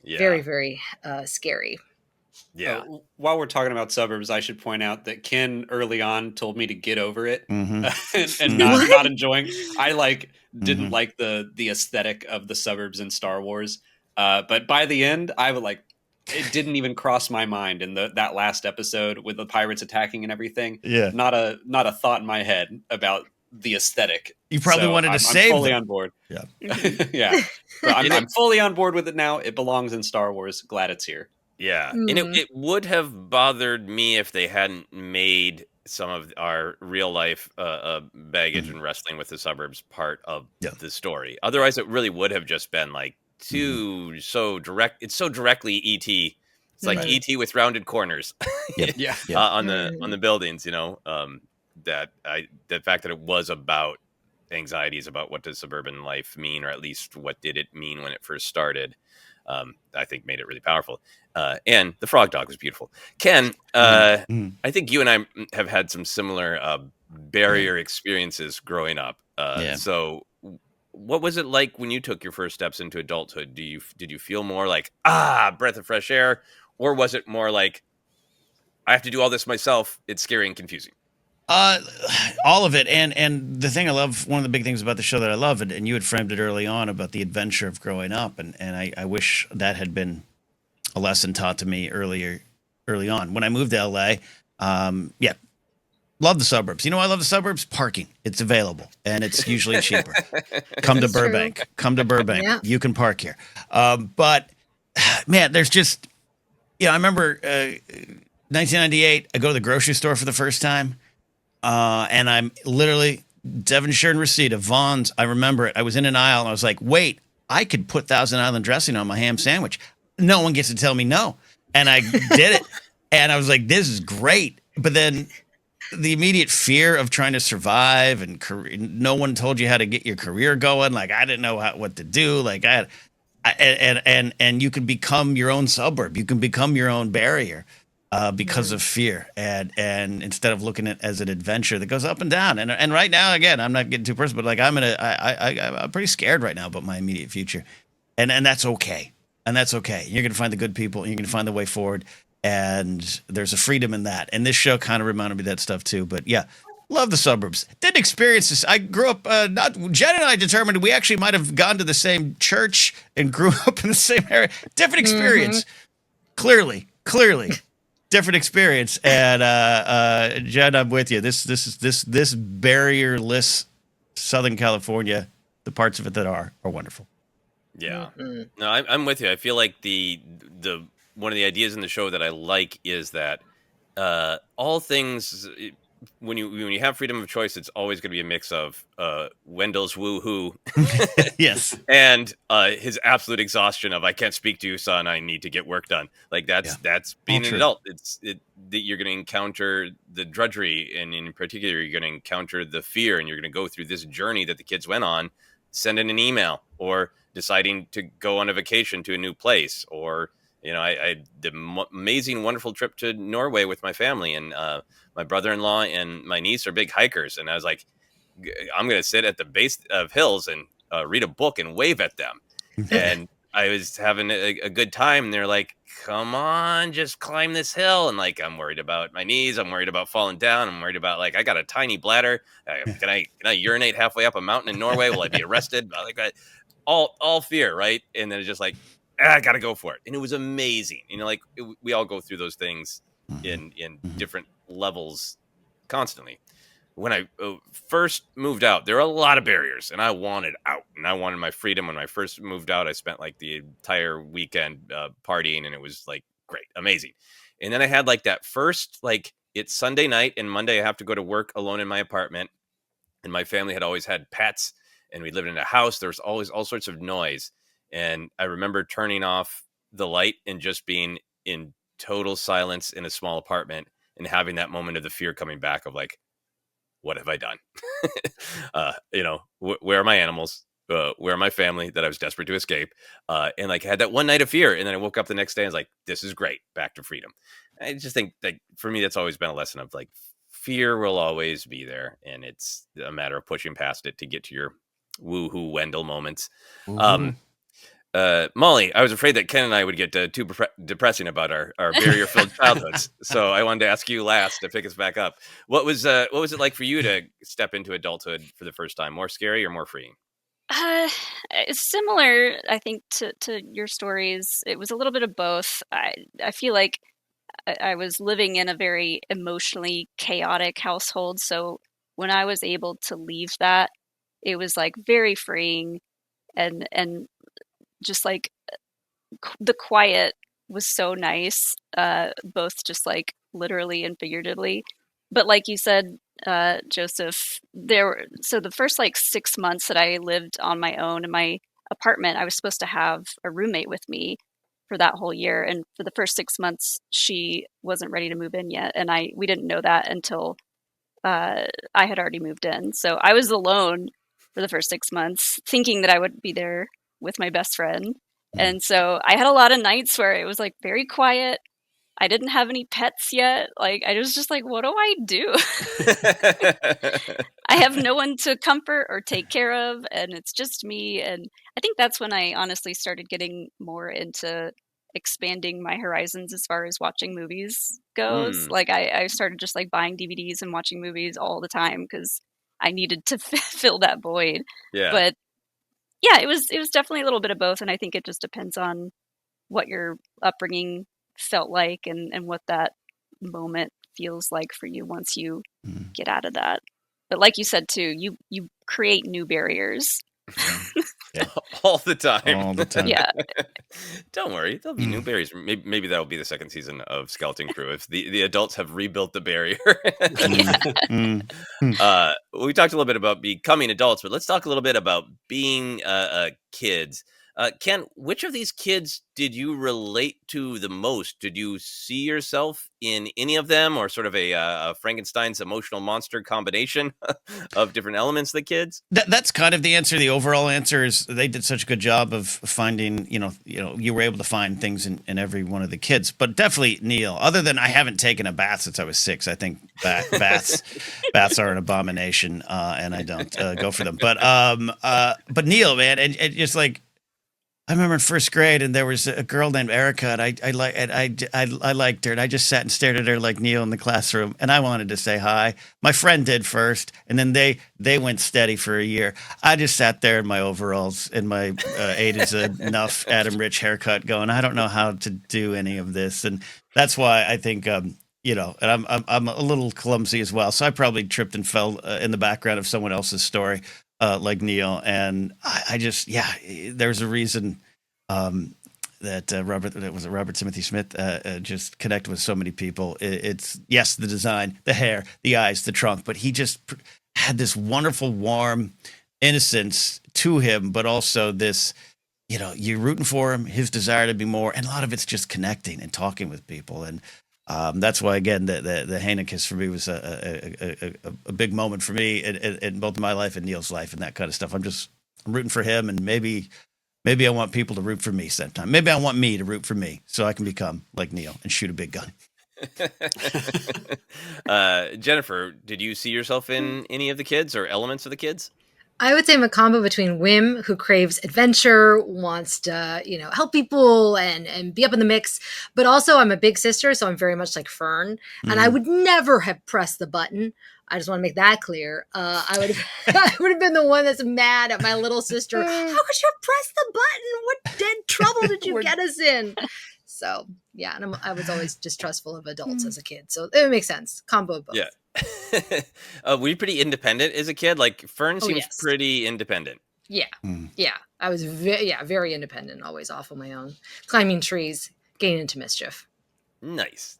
Yeah. Very, very scary. Yeah. While we're talking about suburbs, I should point out that Ken early on told me to get over it and not enjoying. I didn't like the aesthetic of the suburbs in Star Wars. But by the end, I would it didn't even cross my mind in that last episode with the pirates attacking and everything. Yeah. Not a thought in my head about the aesthetic. You probably wanted to save I'm fully them. on board. Yeah. Yeah. So I'm fully on board with it now. It belongs in Star Wars. Glad it's here. Yeah. And it would have bothered me if they hadn't made some of our real life baggage and wrestling with the suburbs part of the story. Otherwise, it really would have just been like so direct. It's so directly ET. It's like ET with rounded corners. On the buildings, that the fact that it was about anxieties about what does suburban life mean, or at least what did it mean when it first started, I think made it really powerful. And the frog dog was beautiful. Ken, I think you and I have had some similar barrier experiences growing up. So what was it like when you took your first steps into adulthood? Did you feel more like, breath of fresh air? Or was it more like, I have to do all this myself, it's scary and confusing? All of it. And the thing I love, one of the big things about the show that I love, and you had framed it early on about the adventure of growing up. And I wish that had been a lesson taught to me early on. When I moved to LA, love the suburbs. I love the suburbs? Parking. It's available and it's usually cheaper. Come to Burbank. Yeah. You can park here. But man, there's just, I remember 1998, I go to the grocery store for the first time. And I'm literally Devonshire and Reseda, Vaughn's. I remember it. I was in an aisle and I was like, wait, I could put Thousand Island dressing on my ham sandwich. No one gets to tell me no. And I did it. And I was like, this is great. But then the immediate fear of trying to survive and no one told you how to get your career going. Like, I didn't know what to do. Like and you can become your own suburb. You can become your own barrier. Because of fear, and instead of looking at it as an adventure that goes up and down, and right now, again, I'm not getting too personal, but like I'm pretty scared right now about my immediate future, and that's okay, You're gonna find the good people, and you're gonna find the way forward, and there's a freedom in that, and this show kind of reminded me of that stuff too. But yeah, love the suburbs. Didn't experience this. I grew up. Jen and I determined we actually might have gone to the same church and grew up in the same area. Different experience, clearly. Different experience, and Jen, I'm with you. This barrierless Southern California, the parts of it that are wonderful. Yeah, no, I'm with you. I feel like the one of the ideas in the show that I like is that all things when you have freedom of choice, it's always going to be a mix of Wendell's woo-hoo, yes, and his absolute exhaustion of I can't speak to you, son. I need to get work done. Like that's being an adult. That you're going to encounter the drudgery, and in particular, you're going to encounter the fear, and you're going to go through this journey that the kids went on. Send in an email or deciding to go on a vacation to a new place, or I did amazing, wonderful trip to Norway with my family, and my brother-in-law and my niece are big hikers, and I was like, I'm going to sit at the base of hills and read a book and wave at them. And I was having a good time. And they're like, come on, just climb this hill. And like, I'm worried about my knees. I'm worried about falling down. I'm worried about, like, I got a tiny bladder. Can I urinate halfway up a mountain in Norway? Will I be arrested? Like that. All fear, right? And then it's just like, I got to go for it. And it was amazing. Like we all go through those things in different levels constantly. When I first moved out, there were a lot of barriers, and I wanted out, and I wanted my freedom. When I first moved out, I spent like the entire weekend partying, and it was like great, amazing. And then I had like that first, like, it's Sunday night, and Monday I have to go to work alone in my apartment, and my family had always had pets, and we lived in a house. There was always all sorts of noise, and I remember turning off the light and just being in total silence in a small apartment, and having that moment of the fear coming back of like, what have I done? Where are my animals? Where are my family that I was desperate to escape? And like, I had that one night of fear. And then I woke up the next day and was like, this is great. Back to freedom. I just think that for me, that's always been a lesson of like, fear will always be there. And it's a matter of pushing past it to get to your woohoo Wendell moments. Mollie, I was afraid that Ken and I would get too depressing about our barrier-filled childhoods, so I wanted to ask you last to pick us back up. What was it like for you to step into adulthood for the first time? More scary or more freeing? It's similar, I think, to your stories. It was a little bit of both. I feel like I was living in a very emotionally chaotic household, so when I was able to leave that, it was like very freeing, and just like the quiet was so nice, both just like literally and figuratively. But like you said, Joseph, so the first like 6 months that I lived on my own in my apartment, I was supposed to have a roommate with me for that whole year. And for the first 6 months, she wasn't ready to move in yet. And we didn't know that until I had already moved in. So I was alone for the first 6 months, thinking that I would be there with my best friend. And so I had a lot of nights where it was like very quiet. I didn't have any pets yet. Like, I was just like, what do I do? I have no one to comfort or take care of, and it's just me. And I think that's when I honestly started getting more into expanding my horizons as far as watching movies goes. Like, I started just like buying DVDs and watching movies all the time because I needed to fill that void. Yeah. But yeah, it was definitely a little bit of both, and I think it just depends on what your upbringing felt like and what that moment feels like for you once you get out of that. But like you said too, you create new barriers. Yeah. All the time. All the time. Yeah. Don't worry, there'll be new barriers. Maybe that'll be the second season of Skeleton Crew if the adults have rebuilt the barrier. We talked a little bit about becoming adults, but let's talk a little bit about being kids. Ken, which of these kids did you relate to the most? Did you see yourself in any of them, or sort of a Frankenstein's emotional monster combination of different elements of the kids? That's kind of the answer. The overall answer is they did such a good job of finding, you were able to find things in every one of the kids. But definitely Neil, other than I haven't taken a bath since I was 6. I think baths are an abomination, and I don't go for them. But Neil, man, and just like, I remember in first grade, and there was a girl named Erica, and I liked her, and I just sat and stared at her like Neil in the classroom, and I wanted to say hi. My friend did first, and then they went steady for a year. I just sat there in my overalls, in my 8 is enough Adam Rich haircut, going, I don't know how to do any of this, and that's why I think and I'm a little clumsy as well, so I probably tripped and fell in the background of someone else's story. Like Neil, and I just, there's a reason that Robert Timothy Smith just connected with so many people. It's yes, the design, the hair, the eyes, the trunk, but he just had this wonderful, warm innocence to him, but also this, you're rooting for him, his desire to be more, and a lot of it's just connecting and talking with people, and that's why, again, the Hanekiss for me was a big moment for me in both my life and Neil's life and that kind of stuff. I'm rooting for him, and maybe Maybe I want people to root for me sometime. Maybe I want me to root for me so I can become like Neil and shoot a big gun. Jennifer, did you see yourself in any of the kids or elements of the kids? I would say I'm a combo between Wim, who craves adventure, wants to, help people and be up in the mix. But also I'm a big sister, so I'm very much like Fern. And I would never have pressed the button. I just want to make that clear. I would have been the one that's mad at my little sister. How could you have pressed the button? What dead trouble did you get us in? So, yeah, and I was always distrustful of adults as a kid. So it makes sense. Combo of both. Yeah. Were you pretty independent as a kid? Like Fern seems yes. pretty independent. Yeah. Yeah. I was very independent, always off on my own, climbing trees, getting into mischief. Nice.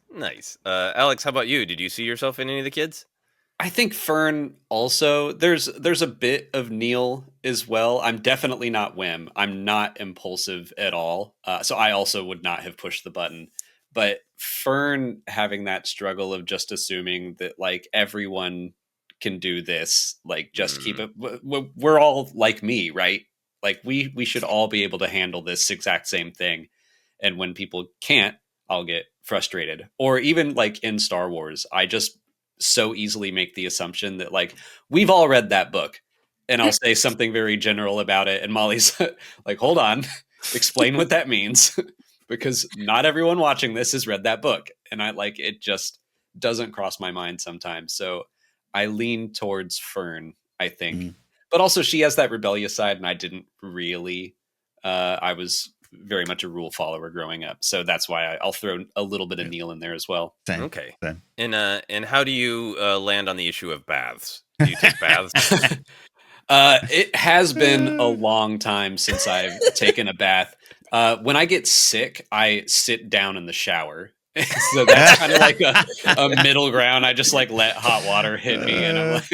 Alex, how about you? Did you see yourself in any of the kids? I think Fern also, there's a bit of Neil as well. I'm definitely not Wim. I'm not impulsive at all. So I also would not have pushed the button. But Fern having that struggle of just assuming that like everyone can do this, like just keep it. We're all like me, right? Like we should all be able to handle this exact same thing. And when people can't, I'll get frustrated. Or even like in Star Wars, I just so easily make the assumption that like we've all read that book, and I'll say something very general about it, and Mollie's like, hold on, explain what that means, because not everyone watching this has read that book, and I like it just doesn't cross my mind sometimes. So I lean towards Fern, I think, but also she has that rebellious side, and I didn't really. I was very much a rule follower growing up, so that's why I'll throw a little bit of Neil in there as well. Same. Okay. Same. And how do you land on the issue of baths? Do you take baths? It has been a long time since I've taken a bath. When I get sick, I sit down in the shower. So that's kind of like a middle ground. I just like let hot water hit me, and I'm like,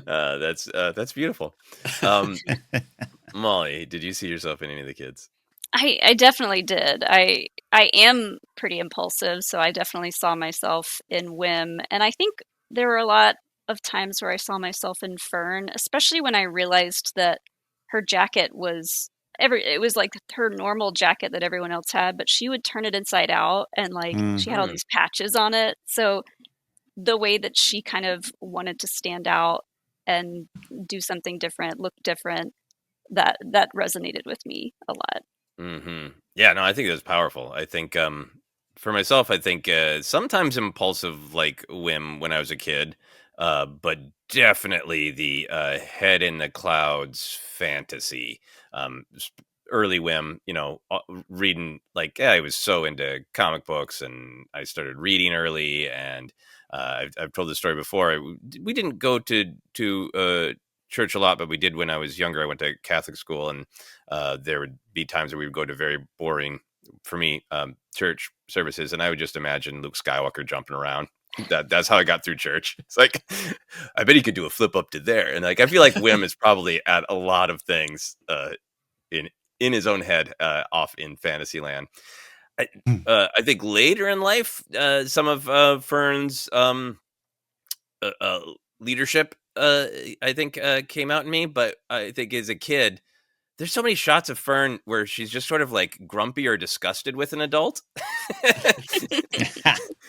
that's beautiful. Mollie, did you see yourself in any of the kids? I definitely did. I am pretty impulsive, so I definitely saw myself in Wim. And I think there were a lot of times where I saw myself in Fern, especially when I realized that her jacket was it was like her normal jacket that everyone else had, but she would turn it inside out, and like she had all these patches on it. So the way that she kind of wanted to stand out and do something different, look different, that resonated with me a lot. Yeah, no, I think that's powerful. I think for myself, I think sometimes impulsive like Wim when I was a kid, but definitely the head in the clouds fantasy. Early Wim, reading like I was so into comic books, and I started reading early. And I've told this story before. We didn't go to church a lot, but we did when I was younger. I went to Catholic school, and there would be times where we would go to very boring, for me, church services, and I would just imagine Luke Skywalker jumping around. That's how I got through church. It's like, I bet he could do a flip up to there, and like I feel like Wim is probably at a lot of things in his own head, off in Fantasyland. I think later in life, some of Fern's leadership, I think, came out in me. But I think as a kid, there's so many shots of Fern where she's just sort of like grumpy or disgusted with an adult.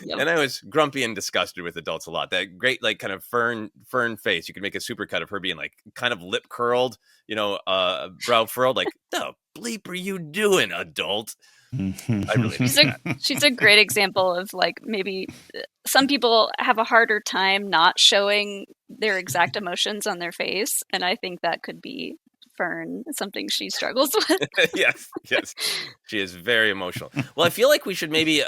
Yep. And I was grumpy and disgusted with adults a lot. That great, like, kind of Fern face. You could make a supercut of her being like kind of lip curled, brow furled, like, the bleep are you doing, adult? I really she's a great example of like maybe some people have a harder time not showing their exact emotions on their face, and I think that could be Fern, something she struggles with. yes, she is very emotional. Well, I feel like we should maybe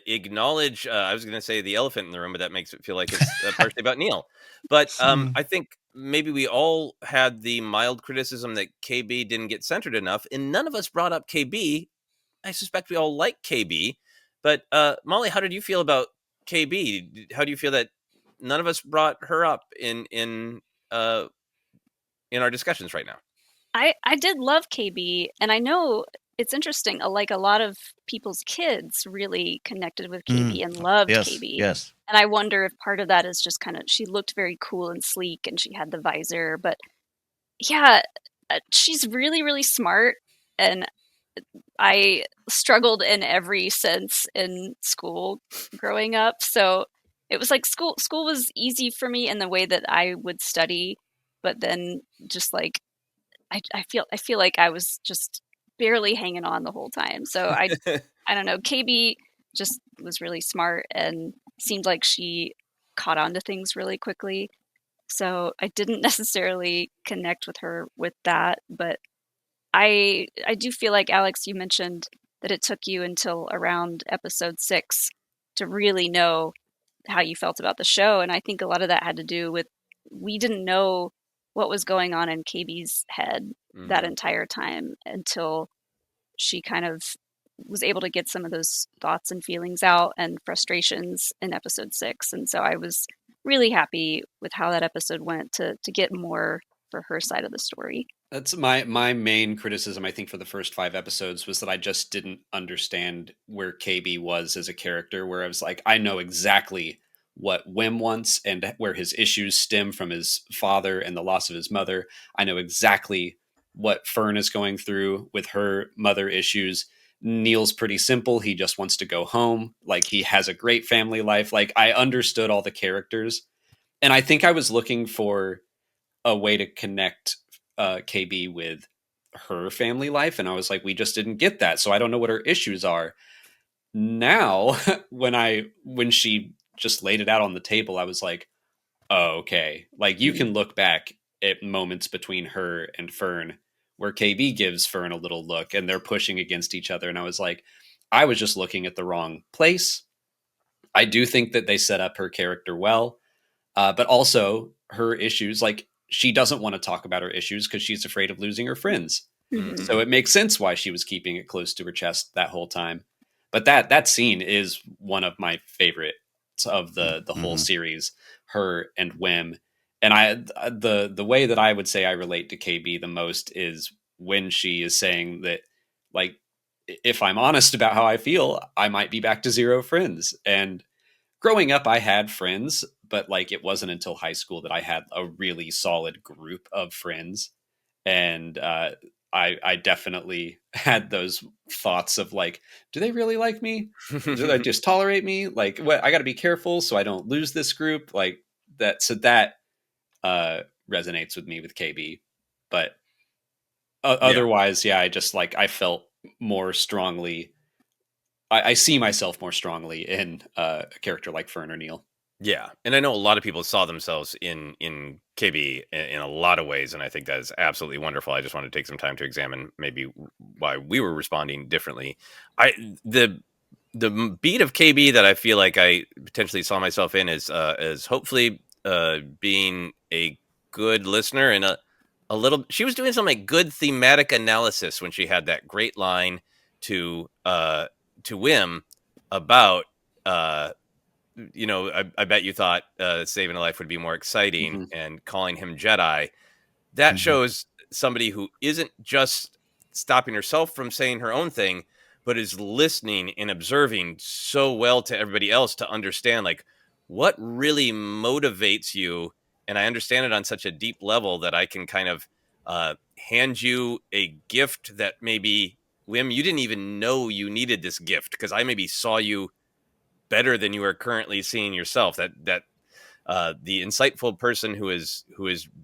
acknowledge. I was going to say the elephant in the room, but that makes it feel like it's partially about Neil. But I think maybe we all had the mild criticism that KB didn't get centered enough, and none of us brought up KB. I suspect we all like KB, but Mollie, how did you feel about KB? How do you feel that none of us brought her up in our discussions right now? I did love KB, and I know it's interesting. Like a lot of people's kids really connected with KB and loved KB. Yes. And I wonder if part of that is just kind of she looked very cool and sleek, and she had the visor. But Yeah, she's really, really smart, and I struggled in every sense in school growing up. So it was like school was easy for me in the way that I would study, but then just like I feel like I was just barely hanging on the whole time. So I don't know. KB just was really smart and seemed like she caught on to things really quickly. So I didn't necessarily connect with her with that, but I do feel like, Alex, you mentioned that it took you until around episode 6 to really know how you felt about the show, and I think a lot of that had to do with we didn't know what was going on in KB's head that Mhm. entire time until she kind of was able to get some of those thoughts and feelings out and frustrations in episode 6. And so I was really happy with how that episode went to get more for her side of the story. That's my main criticism, I think, for the first 5 episodes was that I just didn't understand where KB was as a character. Where I was like, I know exactly what Wim wants and where his issues stem from his father and the loss of his mother. I know exactly what Fern is going through with her mother issues. Neil's pretty simple. He just wants to go home. Like, he has a great family life. Like, I understood all the characters. And I think I was looking for a way to connect KB with her family life, and I was like, we just didn't get that, so I don't know what her issues are. Now, when she just laid it out on the table, I was like, oh, okay. Like, you can look back at moments between her and Fern where KB gives Fern a little look, and they're pushing against each other, and I was like, I was just looking at the wrong place. I do think that they set up her character well, but also her issues. Like, she doesn't want to talk about her issues because she's afraid of losing her friends. Mhm. So Mhm. it makes sense why she was keeping it close to her chest that whole time. But that scene is one of my favorites of the whole Mhm. series. Her and Wim, and I the way that I would say I relate to KB the most is when she is saying that, like, if I'm honest about how I feel, I might be back to zero friends. And growing up, I had friends, but like, it wasn't until high school that I had a really solid group of friends. And I definitely had those thoughts of like, do they really like me? Do they just tolerate me? Like, what, I got to be careful so I don't lose this group. Like that. So that uh, resonates with me with KB. But Yeah. otherwise, yeah, I just like, I felt more strongly. I see myself more strongly in a character like Fern or Neil. Yeah, and I know a lot of people saw themselves in KB in a lot of ways, and I think that is absolutely wonderful. I just want to take some time to examine maybe why we were responding differently. I beat of KB that I feel like I potentially saw myself in is hopefully being a good listener and a little. She was doing some like good thematic analysis when she had that great line to Wim about. I bet you thought saving a life would be more exciting, Hmm. and calling him Jedi. That Mhm. shows somebody who isn't just stopping herself from saying her own thing, but is listening and observing so well to everybody else to understand like what really motivates you. And I understand it on such a deep level that I can kind of hand you a gift that maybe, Wim, you didn't even know you needed this gift because I maybe saw you better than you are currently seeing yourself. The insightful person who is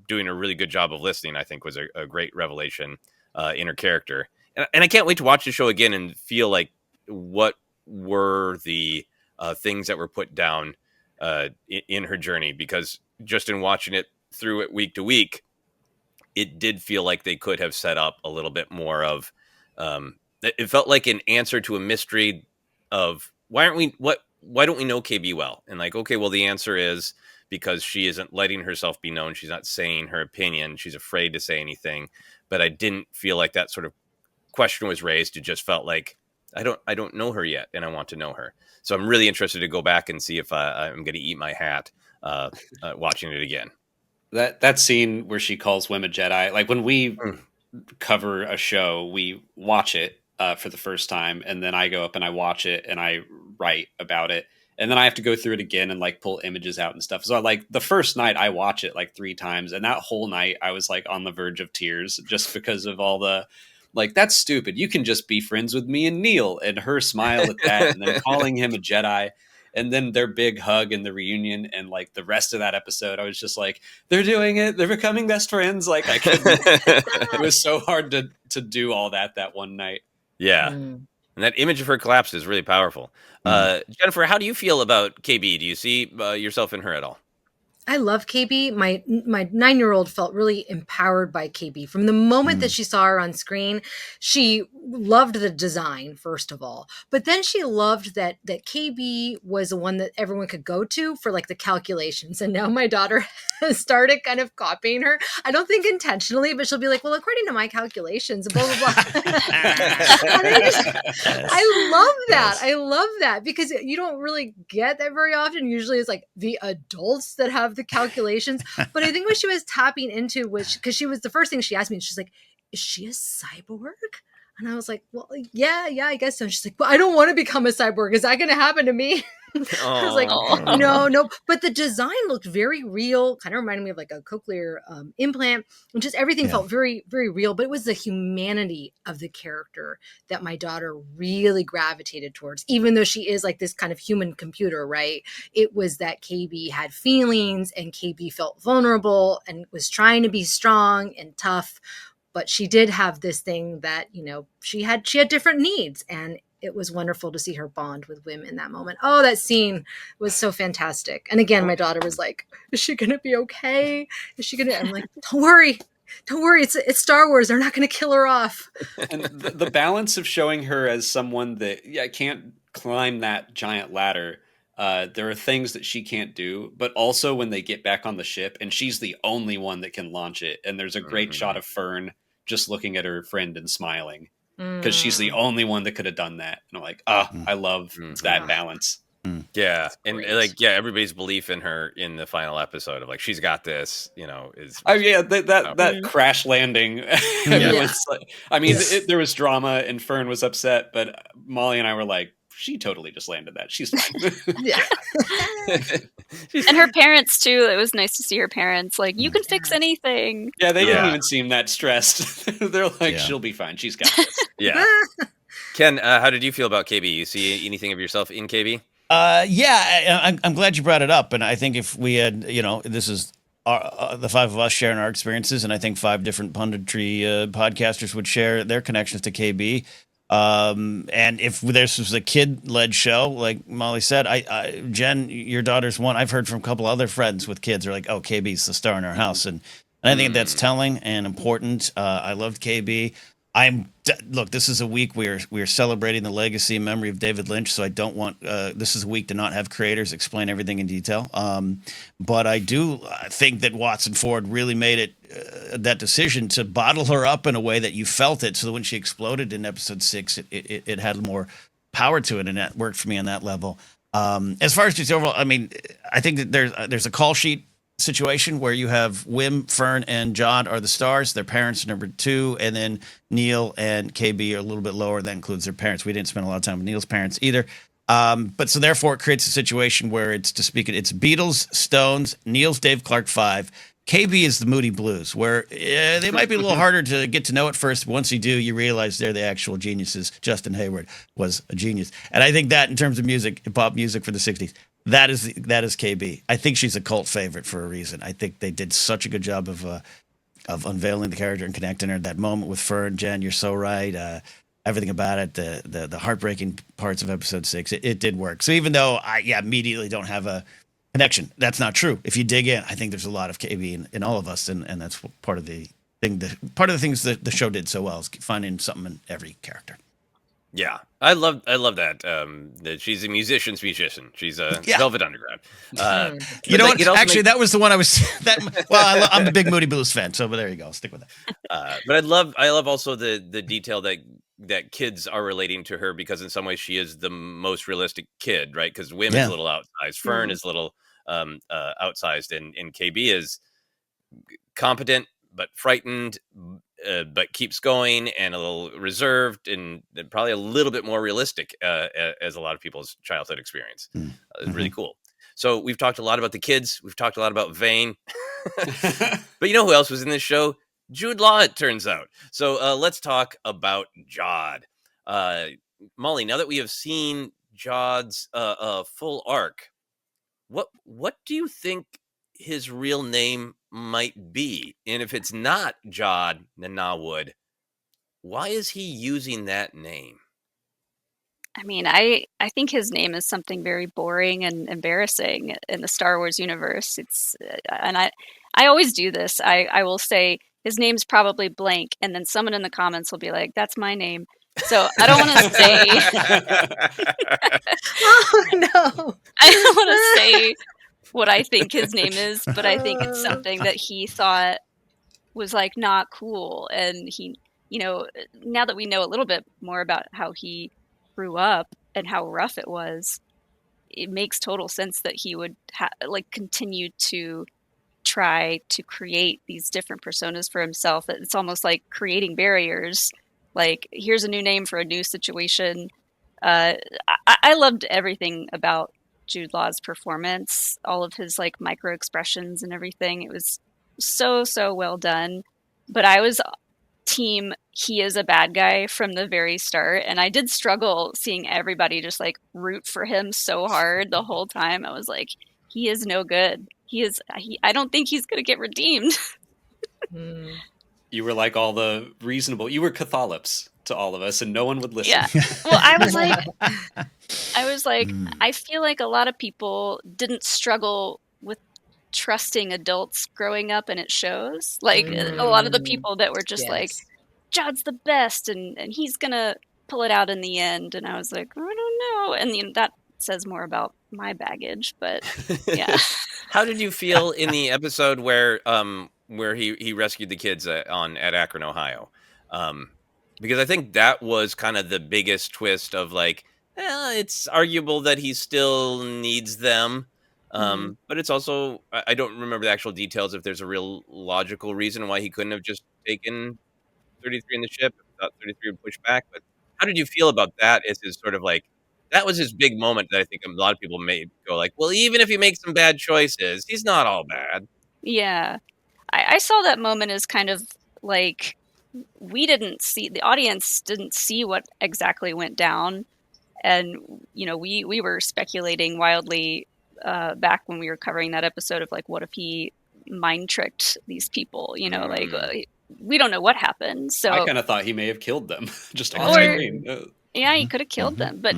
doing a really good job of listening, I think, was a great revelation in her character. And I can't wait to watch the show again and feel like what were the things that were put down in her journey, because just in watching it through it week to week, it did feel like they could have set up a little bit more of it felt like an answer to a mystery of why don't we know KB well? And like, okay, well, the answer is because she isn't letting herself be known. She's not saying her opinion. She's afraid to say anything. But I didn't feel like that sort of question was raised. It just felt like I don't know her yet, and I want to know her. So I'm really interested to go back and see if I'm going to eat my hat watching it again. That scene where she calls Wim a Jedi, like when we cover a show, we watch it for the first time, and then I go up and I watch it and I write about it. And then I have to go through it again and like pull images out and stuff. So like the first night I watch it like 3 times, and that whole night I was like on the verge of tears just because of all the like, that's stupid. You can just be friends with me and Neil, and her smile at that, and then calling him a Jedi, and then their big hug and the reunion, and like the rest of that episode, I was just like, they're doing it. They're becoming best friends. Like I couldn't. It was so hard to do all that one night. Yeah. And that image of her collapsed is really powerful. Jennifer, how do you feel about KB? Do you see yourself in her at all? I love KB. My 9-year-old felt really empowered by KB. From the moment that she saw her on screen, she loved the design, first of all. But then she loved that KB was the one that everyone could go to for like the calculations. And now my daughter has started kind of copying her. I don't think intentionally, but she'll be like, well, according to my calculations, blah, blah, blah. And I love that. I love that because you don't really get that very often. Usually it's like the adults that have the calculations. But I think what she was tapping into was, because she was, the first thing she asked me, she's like, is she a cyborg? And I was like, well, yeah, I guess so. And she's like, well, I don't want to become a cyborg. Is that going to happen to me? I was like, no. But the design looked very real. Kind of reminded me of like a cochlear implant. And just everything felt very, very real. But it was the humanity of the character that my daughter really gravitated towards. Even though she is like this kind of human computer, right? It was that KB had feelings and KB felt vulnerable and was trying to be strong and tough. But she did have this thing that, you know, she had different needs, and it was wonderful to see her bond with Wim in that moment. Oh, that scene was so fantastic. And again, my daughter was like, is she going to be okay? Is she going to, I'm like, don't worry. It's Star Wars. They're not going to kill her off. And the balance of showing her as someone that can't climb that giant ladder. There are things that she can't do, but also when they get back on the ship and she's the only one that can launch it. And there's a great shot of Fern just looking at her friend and smiling because she's the only one that could have done that. And I'm like, I love that balance. Yeah. And like, everybody's belief in her in the final episode of like, she's got this, you know, is. Oh yeah. That crash landing. Everyone's like, I mean, there was drama and Fern was upset, but Molly and I were like, she totally just landed that. She's fine. And her parents too. It was nice to see her parents. Like, you can fix anything. Yeah, they didn't even seem that stressed. They're like, she'll be fine. She's got this. Yeah. Ken, how did you feel about KB? You see anything of yourself in KB? I'm glad you brought it up. And I think if we had, you know, this is the 5 of us sharing our experiences, and I think 5 different punditry podcasters would share their connections to KB. And if this was a kid-led show, like Molly said, Jen, your daughter's one. I've heard from a couple other friends with kids are like, oh, KB's the star in our house. And I think that's telling and important. I loved KB. Look, this is a week we're celebrating the legacy and memory of David Lynch, so I don't want this is a week to not have creators explain everything in detail. But I do think that Watson Ford really made it that decision to bottle her up in a way that you felt it, so that when she exploded in episode 6, it had more power to it, and that worked for me on that level. As far as just overall, I mean, I think that there's a call sheet situation where you have Wim, Fern, and Jod are the stars. Their parents are number 2, and then Neil and KB are a little bit lower. That includes their parents. We didn't spend a lot of time with Neil's parents either. But so therefore it creates a situation where it's Beatles, Stones, Neil's Dave Clark 5. KB is the Moody Blues, where they might be a little harder to get to know at first. But once you do, you realize they're the actual geniuses. Justin Hayward was a genius. And I think that in terms of music, pop music for the 60s, that is KB. I think she's a cult favorite for a reason. I think they did such a good job of unveiling the character and connecting her. That moment with Fern, Jen, you're so right. Everything about it, the heartbreaking parts of episode 6, it did work. So even though I immediately don't have a connection, that's not true. If you dig in, I think there's a lot of KB in all of us, and that's part of the thing. Part of the things that the show did so well is finding something in every character. Yeah, I love that. That she's a musician's musician. She's a Velvet Underground. You know what? Actually, that was the one I was. I'm a big Moody Blues fan, so but there you go. I'll stick with that. But I love also the detail that kids are relating to her, because in some ways she is the most realistic kid, right? Because Wim is a little outsized, Fern is a little outsized, and KB is competent but frightened, but keeps going and a little reserved and probably a little bit more realistic as a lot of people's childhood experience. It's really cool. So we've talked a lot about the kids. We've talked a lot about Vane. But you know who else was in this show? Jude Law, it turns out. So let's talk about Jod. Mollie, now that we have seen Jod's full arc, what do you think his real name might be? And if it's not Jod Nanawood, why is he using that name? I mean, I think his name is something very boring and embarrassing in the Star Wars universe. And I always do this. I will say his name's probably blank, and then someone in the comments will be like, "That's my name." So I don't want to say Oh no. I don't want to say what I think his name is, but I think it's something that he thought was like not cool. And he, now that we know a little bit more about how he grew up and how rough it was, it makes total sense that he would continue to try to create these different personas for himself. It's almost like creating barriers. Like, here's a new name for a new situation. I loved everything about Jude Law's performance, all of his like micro expressions and everything. It was so well done. But I was team he is a bad guy from the very start, and I did struggle seeing everybody just like root for him so hard the whole time. I was like, he is no good. I don't think he's gonna get redeemed. You were like all the reasonable. You were Catholics to all of us, and no one would listen. Yeah. Well, I was like, I feel like a lot of people didn't struggle with trusting adults growing up, and it shows. Like a lot of the people that were just like, Jod's the best, and he's gonna pull it out in the end. And I was like, I don't know. And that says more about my baggage, but yeah. How did you feel in the episode where he rescued the kids at Akron, Ohio? Because I think that was kind of the biggest twist of like, it's arguable that he still needs them. But it's also, I don't remember the actual details if there's a real logical reason why he couldn't have just taken 33 in the ship. If 33 would push back. But how did you feel about that as his sort of like, that was his big moment that I think a lot of people may go like, well, even if he makes some bad choices, he's not all bad. Yeah. I saw that moment as kind of like, the audience didn't see what exactly went down. And, we were speculating wildly back when we were covering that episode of like, what if he mind tricked these people, we don't know what happened. So I kind of thought he may have killed them just on screen. Yeah, he could have killed them, but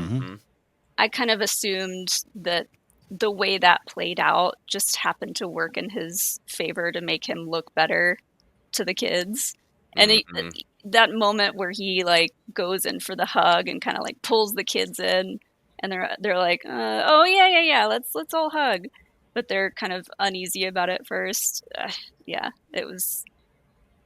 I kind of assumed that the way that played out just happened to work in his favor to make him look better to the kids. And that moment where he like goes in for the hug and kind of like pulls the kids in, and they're like, oh yeah, let's all hug, but they're kind of uneasy about it first. Yeah, it was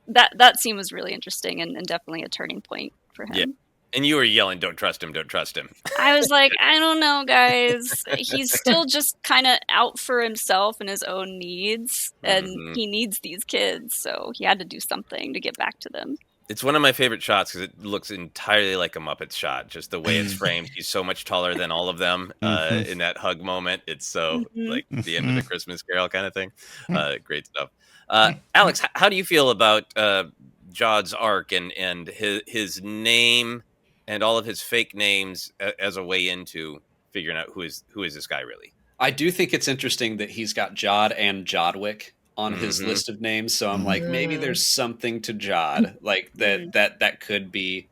that scene was really interesting and definitely a turning point for him. Yeah. And you were yelling, don't trust him, don't trust him. I was like, I don't know, guys. He's still just kind of out for himself and his own needs, and he needs these kids, so he had to do something to get back to them. It's one of my favorite shots because it looks entirely like a Muppet shot, just the way it's framed. He's so much taller than all of them in that hug moment. It's so like the end of the Christmas Carol kind of thing. Great stuff. Alex, how do you feel about Jod's arc and his name and all of his fake names as a way into figuring out who is this guy really? I do think it's interesting that he's got Jod and Jodwick on his list of names. So I'm like, maybe there's something to Jod, like that could be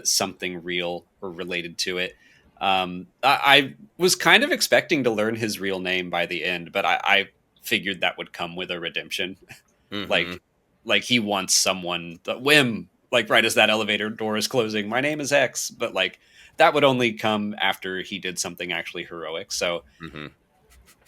something real or related to it. I was kind of expecting to learn his real name by the end, but I figured that would come with a redemption. Like he wants someone, the whim, like right as that elevator door is closing, my name is X, but like that would only come after he did something actually heroic. So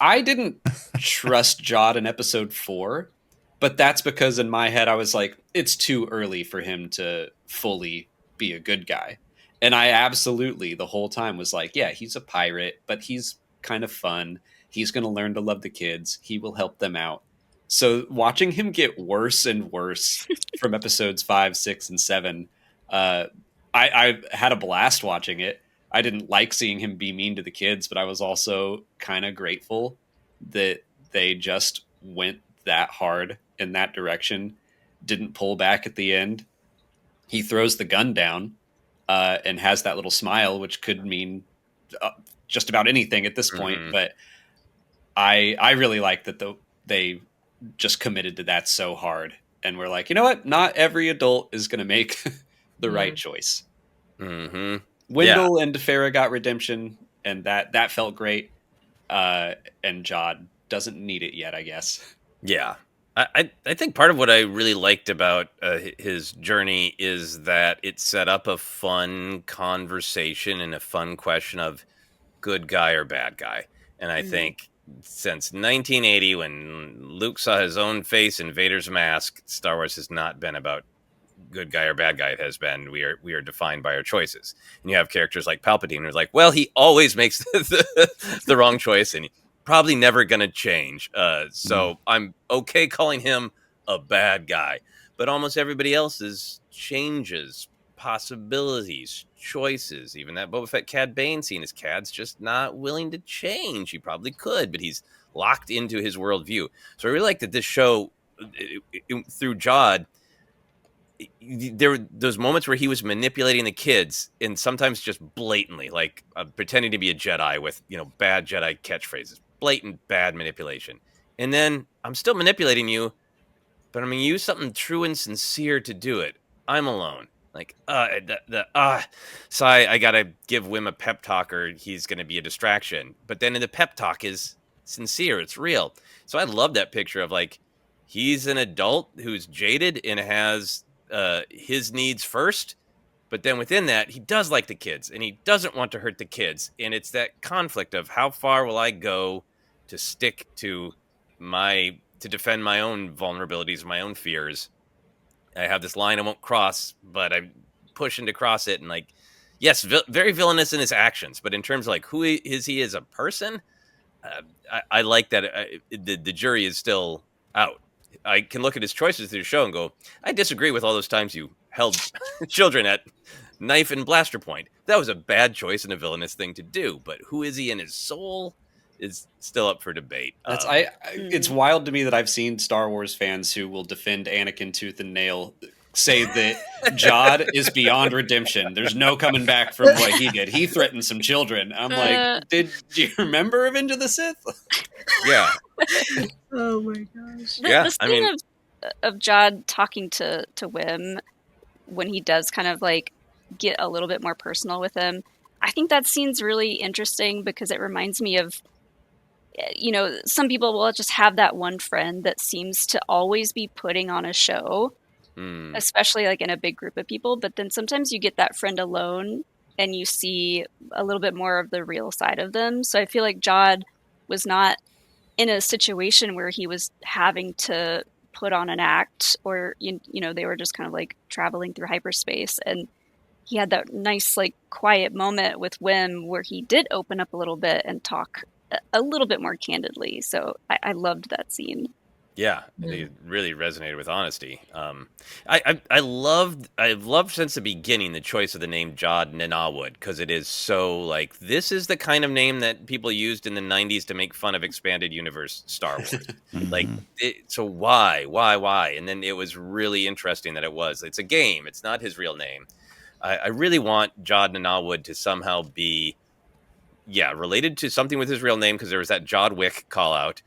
I didn't trust Jod in episode 4, but that's because in my head I was like, it's too early for him to fully be a good guy. And I absolutely the whole time was like, yeah, he's a pirate, but he's kind of fun. He's going to learn to love the kids. He will help them out. So watching him get worse and worse from episodes 5, 6, and 7, I had a blast watching it. I didn't like seeing him be mean to the kids, but I was also kind of grateful that they just went that hard in that direction, didn't pull back at the end. He throws the gun down and has that little smile, which could mean just about anything at this point. Mhm. But I really like that they just committed to that so hard, and we're like, you know what? Not every adult is going to make the right choice. Mm-hmm. Wendell and Farrah got redemption, and that felt great. And Jod doesn't need it yet, I guess. Yeah. I think part of what I really liked about his journey is that it set up a fun conversation and a fun question of good guy or bad guy. And I think since 1980, when Luke saw his own face in Vader's mask, Star Wars has not been about good guy or bad guy. It has been we are defined by our choices. And you have characters like Palpatine who's like, well, he always makes the wrong choice and probably never going to change. So I'm okay calling him a bad guy. But almost everybody else's changes, possibilities, choices. Even that Boba Fett Cad Bane scene is Cad's just not willing to change. He probably could, but he's locked into his worldview. So I really like that this show, through Jod, there were those moments where he was manipulating the kids, and sometimes just blatantly, like pretending to be a Jedi with, bad Jedi catchphrases, blatant bad manipulation. And then I'm still manipulating you, but I'm going to use something true and sincere to do it. I'm alone. Like, so I got to give Wim a pep talk or he's going to be a distraction. But then in the pep talk is sincere. It's real. So I love that picture of like, he's an adult who's jaded and has his needs first. But then within that, he does like the kids and he doesn't want to hurt the kids. And it's that conflict of how far will I go to stick to to defend my own vulnerabilities, my own fears. I have this line I won't cross, but I'm pushing to cross it. And like, yes, very villainous in his actions, but in terms of like who is he as a person, I like that the jury is still out. I can look at his choices through the show and go, I disagree with all those times you held children at knife and blaster point. That was a bad choice and a villainous thing to do. But who is he in his soul is still up for debate. It's wild to me that I've seen Star Wars fans who will defend Anakin tooth and nail say that Jod is beyond redemption. There's no coming back from what he did. He threatened some children. I'm like, did you remember Revenge of the Sith? Yeah. Oh my gosh. The scene of Jod talking to Wim when he does kind of like get a little bit more personal with him, I think that scene's really interesting because it reminds me of, some people will just have that one friend that seems to always be putting on a show, especially like in a big group of people. But then sometimes you get that friend alone and you see a little bit more of the real side of them. So I feel like Jod was not in a situation where he was having to put on an act or, they were just kind of like traveling through hyperspace. And he had that nice, like, quiet moment with Wim where he did open up a little bit and talk a little bit more candidly. So I loved that scene. Yeah, it really resonated with honesty. I've loved since the beginning the choice of the name Jod Nanawood because it is so like this is the kind of name that people used in the 90s to make fun of expanded universe Star Wars. So why? And then it was really interesting that it's a game. It's not his real name. I really want Jod Nanawood to somehow be, related to something with his real name because there was that Jod Wick call out.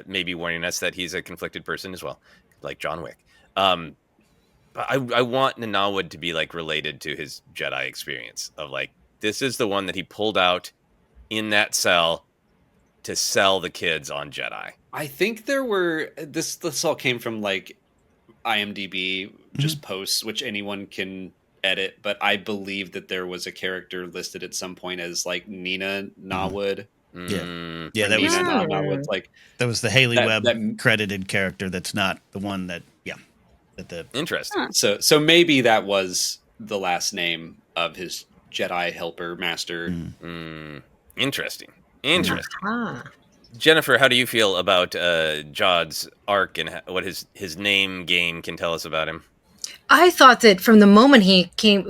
Maybe warning us that he's a conflicted person as well, like John Wick. But I want Nanawood to be like related to his Jedi experience of like, this is the one that he pulled out in that cell to sell the kids on Jedi. I think there were, this all came from like IMDb, just posts, which anyone can edit. But I believe that there was a character listed at some point as like Nina Nawood. Yeah, that was that was the Haley Webb credited character. That's not the one that interesting. So maybe that was the last name of his Jedi helper master. Interesting. Jennifer, how do you feel about Jod's arc and what his name game can tell us about him? I thought that from the moment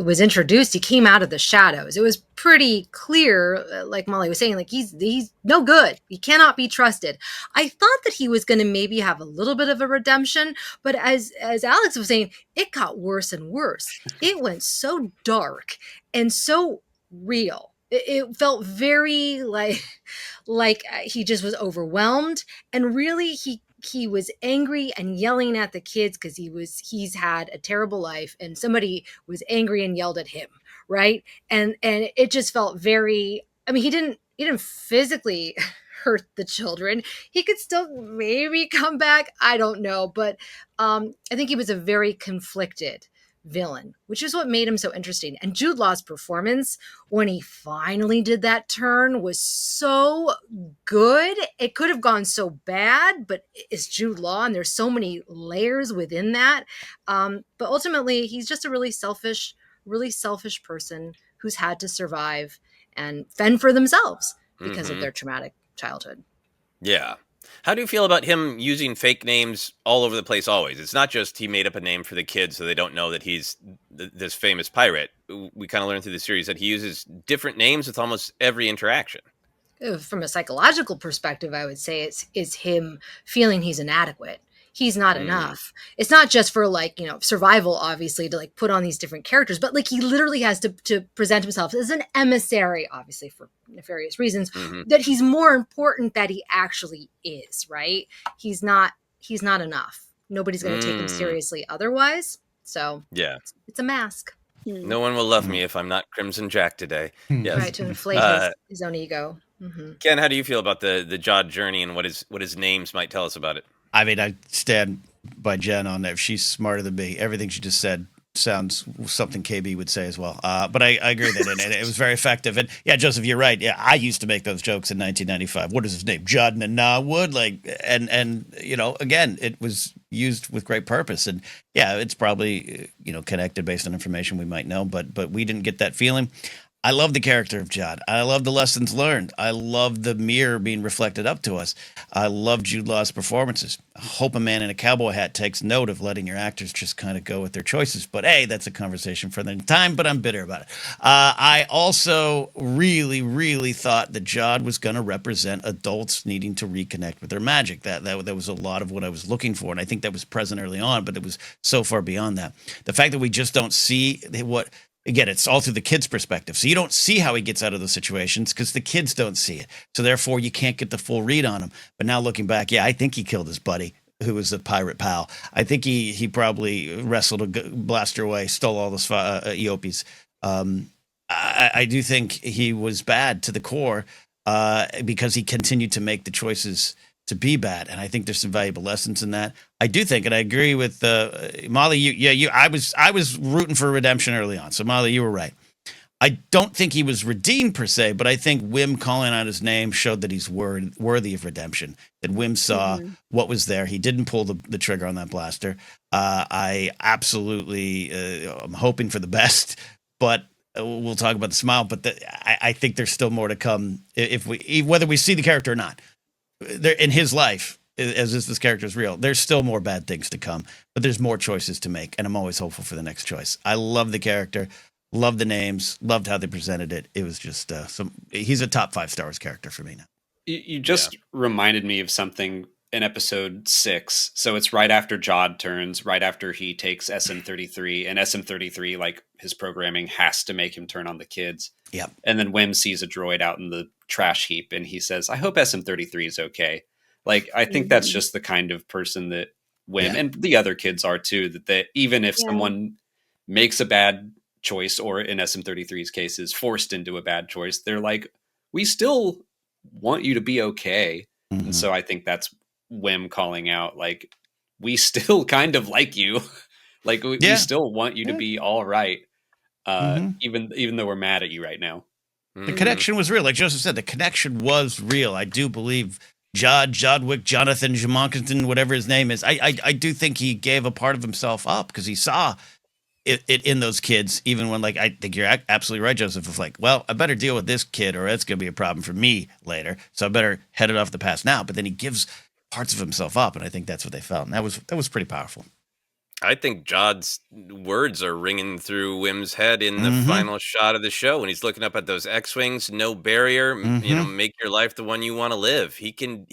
was introduced, he came out of the shadows. It was pretty clear, like Mollie was saying, like he's no good. He cannot be trusted. I thought that he was going to maybe have a little bit of a redemption, but as Alex was saying, it got worse and worse. It went so dark and so real. It felt very like he just was overwhelmed, and really he was angry and yelling at the kids because he's had a terrible life, and somebody was angry and yelled at him, right? And it just felt very, I mean, he didn't physically hurt the children. He could still maybe come back, I don't know, but I think he was a very conflicted villain, which is what made him so interesting. And Jude Law's performance when he finally did that turn was so good. It could have gone so bad, but it's Jude Law, and there's so many layers within that. But ultimately, he's just a really selfish person who's had to survive and fend for themselves because of their traumatic childhood. Yeah. How do you feel about him using fake names all over the place always? It's not just he made up a name for the kids so they don't know that he's this famous pirate. We kind of learned through the series that he uses different names with almost every interaction. From a psychological perspective, I would say it's him feeling he's inadequate. He's not enough. It's not just for survival, obviously, to put on these different characters, but he literally has to present himself as an emissary, obviously for nefarious reasons, that he's more important than he actually is, right? He's not enough. Nobody's going to take him seriously otherwise. So yeah, it's a mask. No one will love me if I'm not Crimson Jack today. Yes. Right, to inflate his own ego. Ken, how do you feel about the Jod journey and what his names might tell us about it? I mean, I stand by Jen on that. She's smarter than me. Everything she just said sounds something KB would say as well. But I agree that it was very effective. And yeah, Joseph, you're right. Yeah, I used to make those jokes in 1995. What is his name? Judd Wood. And again, it was used with great purpose. And yeah, it's probably connected based on information we might know, but we didn't get that feeling. I love the character of Jod. I love the lessons learned. I love the mirror being reflected up to us. I love Jude Law's performances. I hope a man in a cowboy hat takes note of letting your actors just kind of go with their choices. But hey, that's a conversation for another time, but I'm bitter about it. I also really, really thought that Jod was going to represent adults needing to reconnect with their magic. That was a lot of what I was looking for, and I think that was present early on, but it was so far beyond that. The fact that we just don't see what... Again, it's all through the kid's perspective. So you don't see how he gets out of those situations because the kids don't see it. So therefore, you can't get the full read on him. But now looking back, yeah, I think he killed his buddy, who was a pirate pal. I think he probably wrestled a blaster away, stole all those Eopies. I do think he was bad to the core because he continued to make the choices to be bad, and I think there's some valuable lessons in that. I do think, and I agree with Mollie. I was rooting for redemption early on. So Mollie, you were right. I don't think he was redeemed per se, but I think Wim calling out his name showed that he's worthy of redemption. That Wim saw what was there. He didn't pull the trigger on that blaster. I absolutely I'm hoping for the best, but we'll talk about the smile. But I think there's still more to come whether we see the character or not. There in his life, as this character is real, there's still more bad things to come, but there's more choices to make, and I'm always hopeful for the next choice. I love the character, love the names, loved how they presented it. It was just he's a top 5 Star Wars character for me now. You just reminded me of something in episode 6. So it's right after Jod turns, right after he takes SM-33, and SM-33, his programming has to make him turn on the kids. Yep. And then Wim sees a droid out in the trash heap, and he says, "I hope SM-33 is okay." I think that's just the kind of person that Wim and the other kids are too. That even if someone makes a bad choice, or in SM-33's case is forced into a bad choice, they're like, "We still want you to be okay." And so I think that's Wim calling out, we still kind of like you. We still want you to be all right. Even though we're mad at you right now. The connection was real. Like Joseph said, the connection was real. I do believe Jodwick, Jonathan Jamonkinson, whatever his name is, I do think he gave a part of himself up because he saw it in those kids, even when, like, I think you're absolutely right, Joseph, of like, well, I better deal with this kid or it's going to be a problem for me later. So I better head it off the past now. But then he gives parts of himself up. And I think that's what they felt. And that was pretty powerful. I think Jod's words are ringing through Wim's head in the Mm-hmm. final shot of the show when he's looking up at those X-wings, no barrier, Mm-hmm. make your life the one you want to live. He can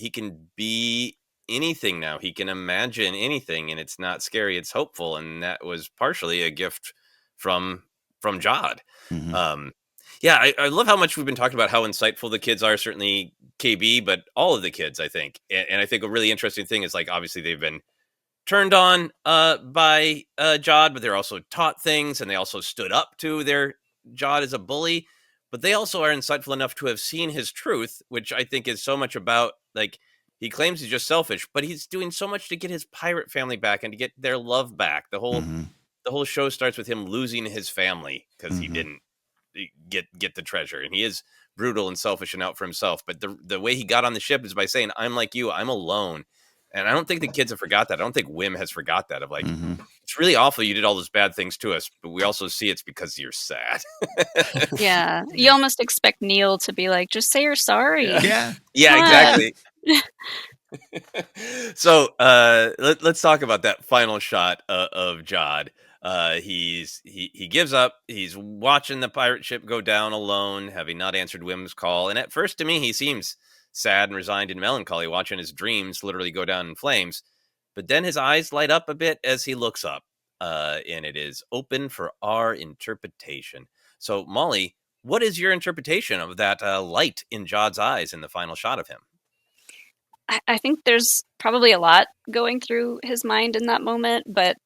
be anything now. He can imagine anything, and it's not scary. It's hopeful, and that was partially a gift from Jod. Mm-hmm. Yeah, I love how much we've been talking about how insightful the kids are. Certainly KB, but all of the kids, I think, and I think a really interesting thing is, like, obviously they've been turned on by Jod, but they're also taught things, and they also stood up to their Jod as a bully. But they also are insightful enough to have seen his truth, which I think is so much about, like, he claims he's just selfish, but he's doing so much to get his pirate family back and to get their love back. Mm-hmm. The whole show starts with him losing his family because he Mm-hmm. didn't get the treasure, and he is brutal and selfish and out for himself. But the way he got on the ship is by saying, "I'm like you, I'm alone." And I don't think the kids have forgot that. I don't think Wim has forgot that. Of like, Mm-hmm. it's really awful you did all those bad things to us, but we also see it's because you're sad. Yeah. You almost expect Neil to be like, just say you're sorry. Yeah. Yeah, Come on. exactly. So let's talk about that final shot of Jod. He gives up. He's watching the pirate ship go down alone, having not answered Wim's call. And at first, to me, he seems sad and resigned and melancholy, watching his dreams literally go down in flames. But then his eyes light up a bit as he looks up, and it is open for our interpretation. So, Mollie, what is your interpretation of that light in Jod's eyes in the final shot of him? I think there's probably a lot going through his mind in that moment, but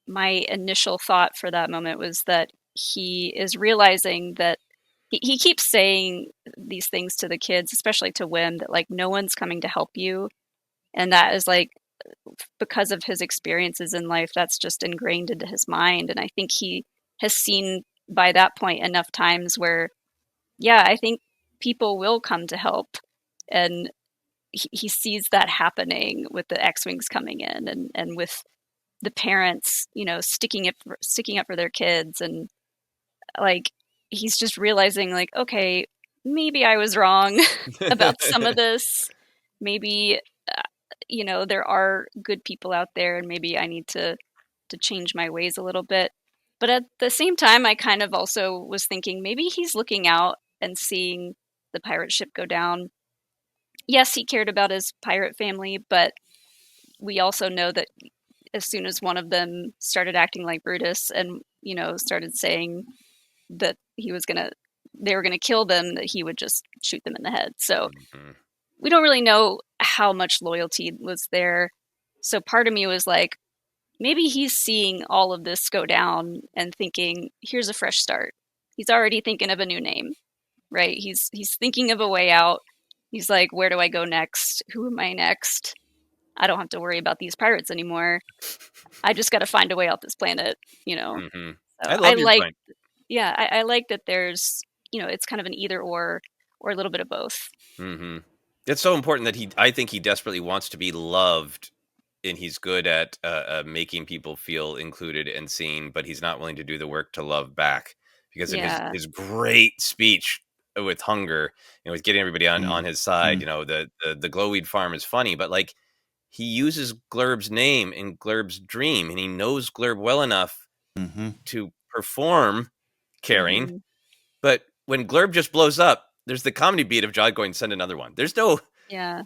my initial thought for that moment was that he is realizing that he keeps saying these things to the kids, especially to Wim, that like no one's coming to help you. And that is like because of his experiences in life, that's just ingrained into his mind. And I think he has seen by that point enough times where, yeah, I think people will come to help. And he sees that happening with the X-Wings coming in and with the parents, you know, sticking up for their kids. And like, he's just realizing like, okay, maybe I was wrong about some of this. Maybe, you know, there are good people out there and maybe I need to change my ways a little bit. But at the same time, I kind of also was thinking maybe he's looking out and seeing the pirate ship go down. Yes, he cared about his pirate family, but we also know that as soon as one of them started acting like Brutus and, you know, started saying that they were gonna kill them, that he would just shoot them in the head. So we don't really know how much loyalty was there. So part of me was like, maybe he's seeing all of this go down and thinking, here's a fresh start. He's already thinking of a new name, right? He's thinking of a way out. He's like, where do I go next? Who am I next? I don't have to worry about these pirates anymore. I just got to find a way off this planet, you know? Mm-hmm. So I love your point. Yeah, I like that there's, you know, it's kind of an either or a little bit of both. Mm-hmm. It's so important that I think he desperately wants to be loved, and he's good at making people feel included and seen, but he's not willing to do the work to love back. Because in Yeah. his great speech with Hunger, you know, with getting everybody on his side, you know, the glowweed farm is funny, but like he uses Glurb's name in Glurb's dream, and he knows Glurb well enough to perform caring. Mhm. But when Glurb just blows up, there's the comedy beat of Jod going, send another one. There's no Yeah.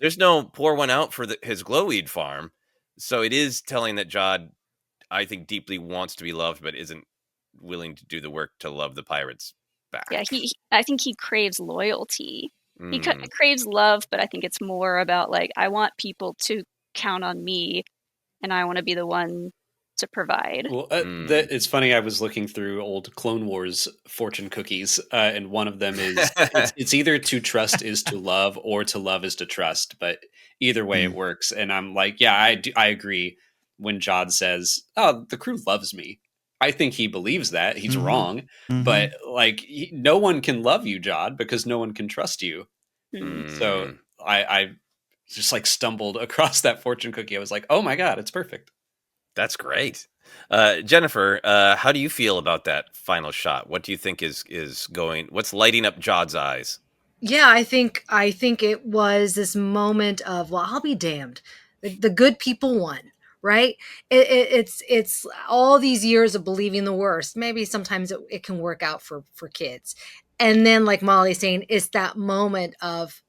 pour one out for his glowweed farm. So it is telling that Jod, I think, deeply wants to be loved, but isn't willing to do the work to love the pirates back. Yeah, I think he craves loyalty. He Mm. craves love, but I think it's more about like, I want people to count on me and I want to be the one to provide. Well, it's funny. I was looking through old Clone Wars fortune cookies, and one of them is it's either to trust is to love, or to love is to trust. But either way, it works. And I'm like, yeah, I agree. When Jod says, "Oh, the crew loves me," I think he believes that. He's wrong, but like, no one can love you, Jod, because no one can trust you. So I just like stumbled across that fortune cookie. I was like, oh my god, it's perfect. That's great. Jennifer, how do you feel about that final shot? What do you think is going? What's lighting up Jod's eyes? Yeah, I think it was this moment of, well, I'll be damned. The good people won, right? It's all these years of believing the worst. Maybe sometimes it can work out for kids, and then like Molly's saying, it's that moment of,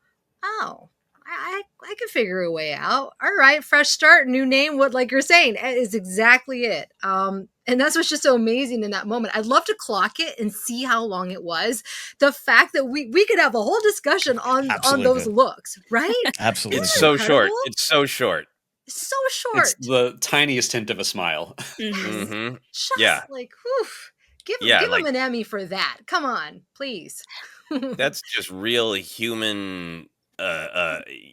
oh, I can figure a way out. All right, fresh start, new name. What, like you're saying, is exactly it. And that's what's just so amazing in that moment. I'd love to clock it and see how long it was. The fact that we could have a whole discussion on Absolutely those good. looks, right? Absolutely. It's good. so short. Incredible. It's so short. So It's short. the tiniest hint of a smile. Mhm. Hmm. Just Yeah. like, whew, Yeah. give him Like, an Emmy for that. Come on, please. that's just real human,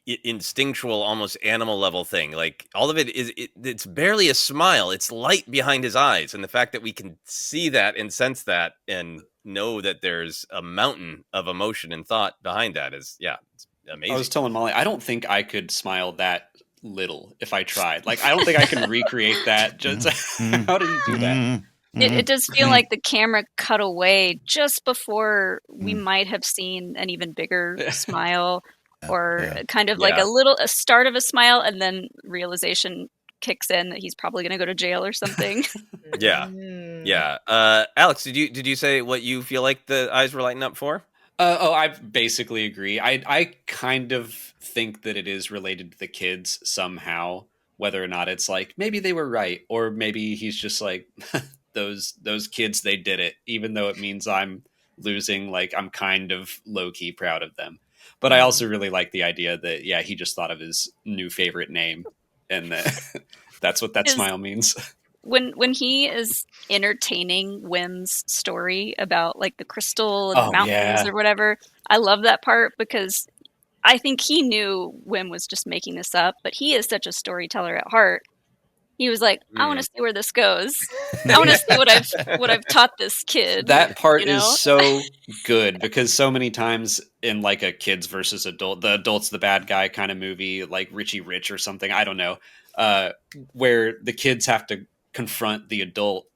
instinctual, almost animal level thing. Like, all of it is, it's barely a smile. It's light behind his eyes. And the fact that we can see that and sense that and know that there's a mountain of emotion and thought behind that is, yeah, it's I was amazing. telling Molly, I don't think I could smile that little if I tried. Like, I don't think I can recreate that. Just Mhm. how did he do that? Mhm. It does feel Mhm. like the camera cut away just before we Mm. might have seen an even bigger smile, or Yeah. kind of like Yeah. a start of a smile, and then realization kicks in that he's probably going to go to jail or something. Yeah. Mm. Yeah. Alex, did you say what you feel like the eyes were lighting up for? I basically agree. I kind of think that it is related to the kids somehow, whether or not it's like maybe they were right, or maybe he's just like those kids, they did it, even though it means I'm losing. Like, I'm kind of low key proud of them. But I also really like the idea that, yeah, he just thought of his new favorite name, and that that's what that Is smile means. when he is entertaining Wim's story about like the crystal and the Oh mountains yeah, or whatever, I love that part because I think he knew Wim was just making this up, but he is such a storyteller at heart. He was like, I want to Mm. see where this goes. I want to see what I've taught this kid, that part you is know? so good because so many times in like a kids versus the adult's the bad guy kind of movie, like Richie Rich or something, I don't know, uh, where the kids have to confront the adult,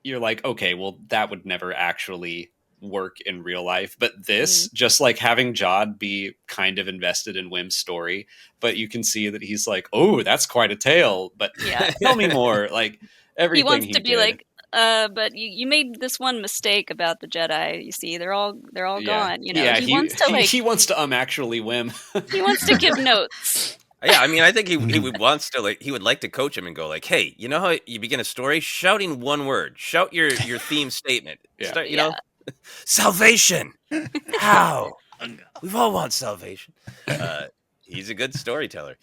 you're like, okay, well, that would never actually work in real life. But Mm, this, just like having Jod be kind of invested in Wim's story, but you can see that he's like, oh, that's quite a tale, but yeah. tell me more. Like, He everything wants he to be did. like, but you made this one mistake about the Jedi. You see, they're all Yeah, gone. You know, yeah. he wants to He wants to actually Wim. he wants to give notes. Yeah, I mean, I think he Mhm. would wants to, like, he would like to coach him and go like, "Hey, you know how you begin a story? Shouting one word. Shout your theme statement. Yeah. Start, Yeah. salvation. How? We've all want salvation." Uh, he's a good storyteller.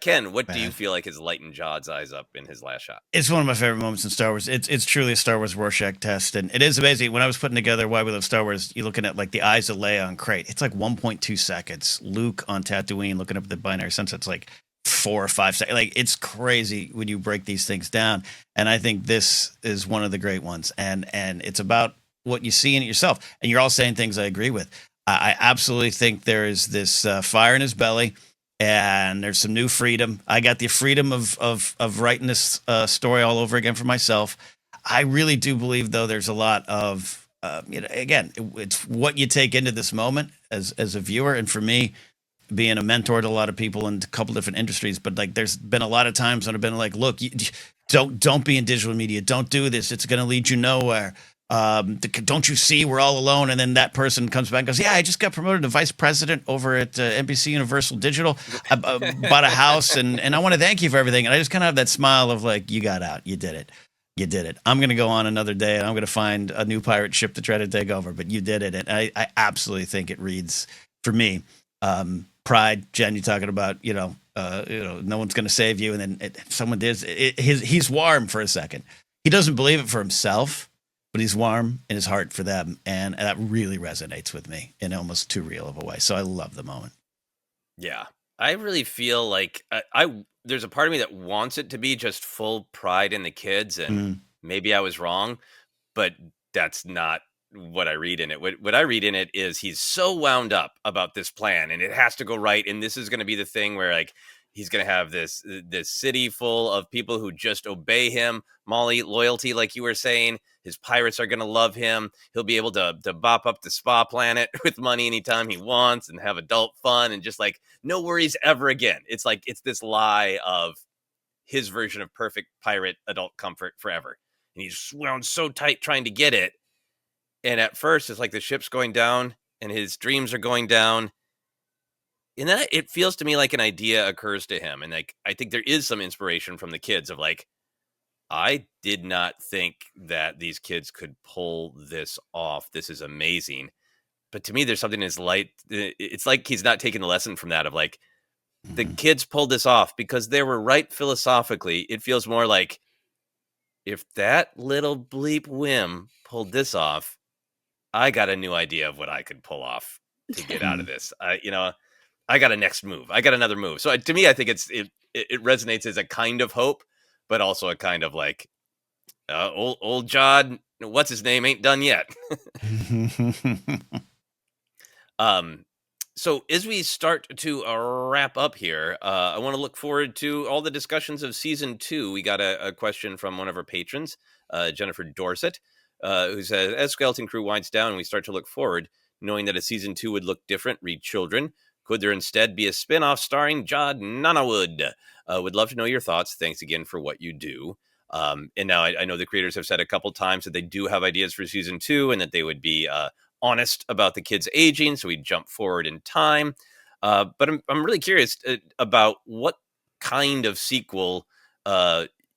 Ken, what do you Man. feel like has lightened Jod's eyes up in his last shot? It's one of my favorite moments in Star Wars. It's truly a Star Wars Rorschach test, and it is amazing. When I was putting together Why We Love Star Wars, you're looking at like the eyes of Leia on Crate. It's like 1.2 seconds. Luke on Tatooine looking up at the binary sunset. It's like 4 or 5 seconds. Like, it's crazy when you break these things down. And I think this is one of the great ones. And it's about what you see in it yourself. And you're all saying things I agree with. I absolutely think there is this fire in his belly, and there's some new freedom. I got the freedom of writing this story all over again for myself. I really do believe, though, there's a lot of again, it's what you take into this moment as a viewer, and for me, being a mentor to a lot of people in a couple different industries, but like there's been a lot of times when I've been like, look, don't be in digital media. Don't do this. It's going to lead you nowhere. Don't you see we're all alone? And then that person comes back and goes, yeah, I just got promoted to vice president over at NBC Universal Digital. I bought a house, and I want to thank you for everything. And I just kind of have that smile of like, you got out. You did it. You did it. I'm going to go on another day, and I'm going to find a new pirate ship to try to take over. But you did it. And I absolutely think it reads, for me, pride. Jen, you're talking about, no one's going to save you. And then someone did. He's warm for a second. He doesn't believe it for himself, but he's warm in his heart for them. And that really resonates with me in almost too real of a way. So I love the moment. Yeah, I really feel like I there's a part of me that wants it to be just full pride in the kids, and Mm. maybe I was wrong, but that's not what I read in it. What I read in it is he's so wound up about this plan, and it has to go right, and this is going to be the thing where, like, he's going to have this city full of people who just obey him. Mollie, loyalty, like you were saying. His pirates are going to love him. He'll be able to bop up the spa planet with money anytime he wants and have adult fun and just like no worries ever again. It's like it's this lie of his version of perfect pirate adult comfort forever. And he's wound so tight trying to get it. And at first, it's like the ship's going down and his dreams are going down. And then it feels to me like an idea occurs to him. And like, I think there is some inspiration from the kids of like, I did not think that these kids could pull this off. This is amazing. But to me, there's something as light. It's like he's not taking the lesson from that of like, the kids pulled this off because they were right philosophically. It feels more like if that little bleep whim pulled this off, I got a new idea of what I could pull off to get out of this. I got a next move. I got another move. So to me, I think it resonates as a kind of hope, but also a kind of like old Jod, what's his name, ain't done yet. So as we start to wrap up here, I want to look forward to all the discussions of season 2. We got a question from one of our patrons, Jennifer Dorset, who says, as Skeleton Crew winds down and we start to look forward, knowing that a season 2 would look different, read children, could there instead be a spinoff starring Jod Nanawood? Would love to know your thoughts. Thanks again for what you do. And now I know the creators have said a couple times that they do have ideas for season 2 and that they would be honest about the kids aging, so we jump forward in time. But I'm really curious about what kind of sequel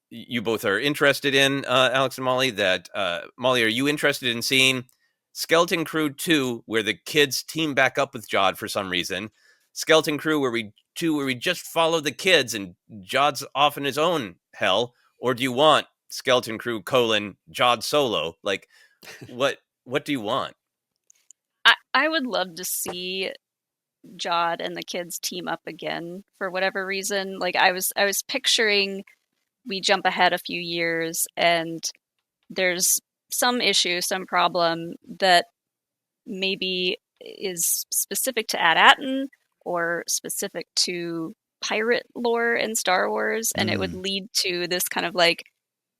you both are interested in, Alex and Mollie. That Mollie, are you interested in seeing Skeleton Crew 2, where the kids team back up with Jod for some reason? Skeleton Crew where we just follow the kids and Jod's off in his own hell? Or do you want Skeleton Crew : Jod solo? Like, what do you want? I would love to see Jod and the kids team up again for whatever reason. Like I was picturing we jump ahead a few years and there's some issue, some problem that maybe is specific to Ad-Atten or specific to pirate lore in Star Wars, and it would lead to this kind of like,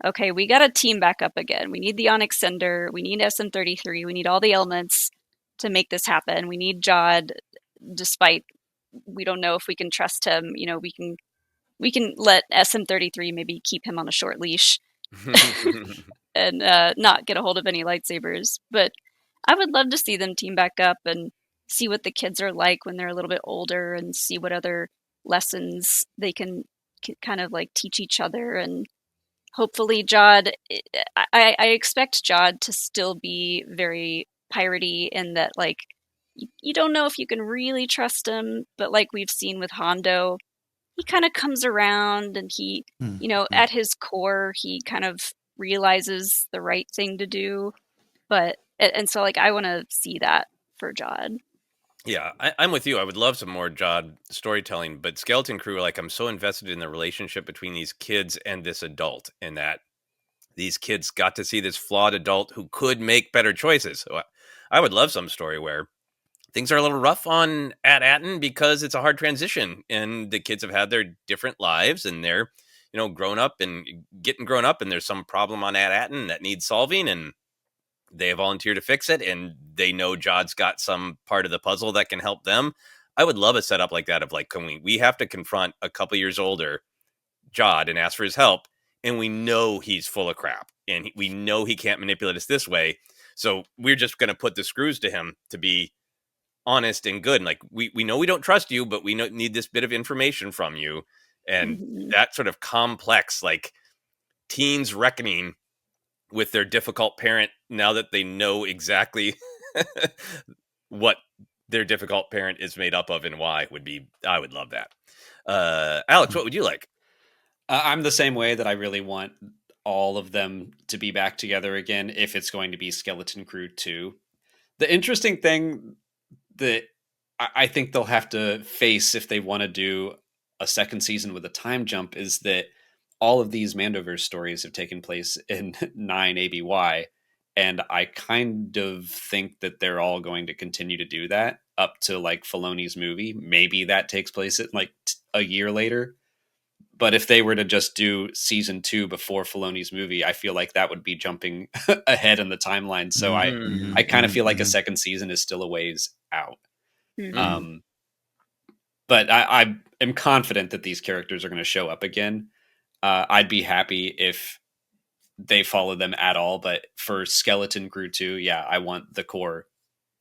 okay, we got to team back up again. We need the Onyx Cinder, we need SM-33, we need all the elements to make this happen. We need Jod, despite we don't know if we can trust him. You know, we can let SM-33 maybe keep him on a short leash and not get a hold of any lightsabers. But I would love to see them team back up and see what the kids are like when they're a little bit older and see what other lessons they can kind of like teach each other. And hopefully Jod, I expect Jod to still be very piratey in that, like, you don't know if you can really trust him, but like we've seen with Hondo, he kind of comes around and he, at his core, he kind of realizes the right thing to do. But, and so like, I want to see that for Jod. Yeah, I'm with you. I would love some more Jod storytelling, but Skeleton Crew, like, I'm so invested in the relationship between these kids and this adult, and that these kids got to see this flawed adult who could make better choices. So I would love some story where things are a little rough on Ad-Atten because it's a hard transition, and the kids have had their different lives, and they're, grown up and getting grown up, and there's some problem on Ad-Atten that needs solving, and they volunteer to fix it, and they know Jod's got some part of the puzzle that can help them. I would love a setup like that of like, can we have to confront a couple years older Jod and ask for his help, and we know he's full of crap, and we know he can't manipulate us this way, so we're just going to put the screws to him to be honest and good. And like, we know we don't trust you, but we need this bit of information from you. And that sort of complex, like, teens reckoning with their difficult parent now that they know exactly what their difficult parent is made up of and why I would love that. Alex, what would you like? I'm the same way, that I really want all of them to be back together again if it's going to be Skeleton Crew 2. The interesting thing that I think they'll have to face if they want to do a second season with a time jump is that all of these Mando-verse stories have taken place in 9 ABY, and I kind of think that they're all going to continue to do that up to like Filoni's movie. Maybe that takes place at like a year later. But if they were to just do season 2 before Filoni's movie, I feel like that would be jumping ahead in the timeline. So I kind of feel like a second season is still a ways out. Mhm. But I am confident that these characters are going to show up again. I'd be happy if they follow them at all. But for Skeleton Crew 2, yeah, I want the core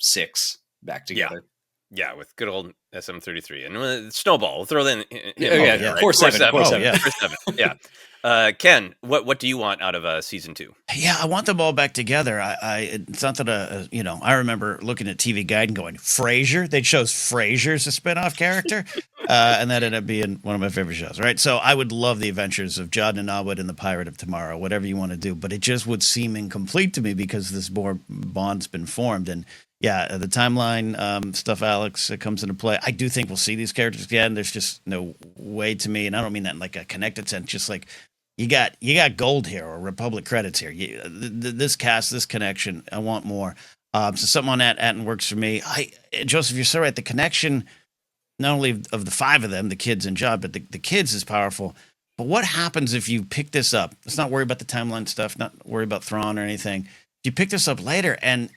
6 back together. Yeah, with good old SM33 and Snowball. We'll throw that in. Yeah, Core 7. Core 7. yeah. Core 7. Yeah. Ken, what do you want out of season 2? Yeah, I want them all back together. It's not that I remember looking at TV Guide and going, Frasier. They chose Frasier as a spinoff character, and that ended up being one of my favorite shows. Right, so I would love the adventures of Jod and Nawad and the Pirate of Tomorrow, whatever you want to do. But it just would seem incomplete to me because this more bond's been formed. And yeah, the timeline stuff, Alex, comes into play. I do think we'll see these characters again. There's just no way to me, and I don't mean that in like a connected sense. Just like you got gold here or Republic credits here. This cast, this connection, I want more. So something on that Atten works for me. Joseph, you're so right. The connection, not only of the 5 of them, the kids and Jod, but the kids is powerful. But what happens if you pick this up? Let's not worry about the timeline stuff, not worry about Thrawn or anything. If you pick this up later and,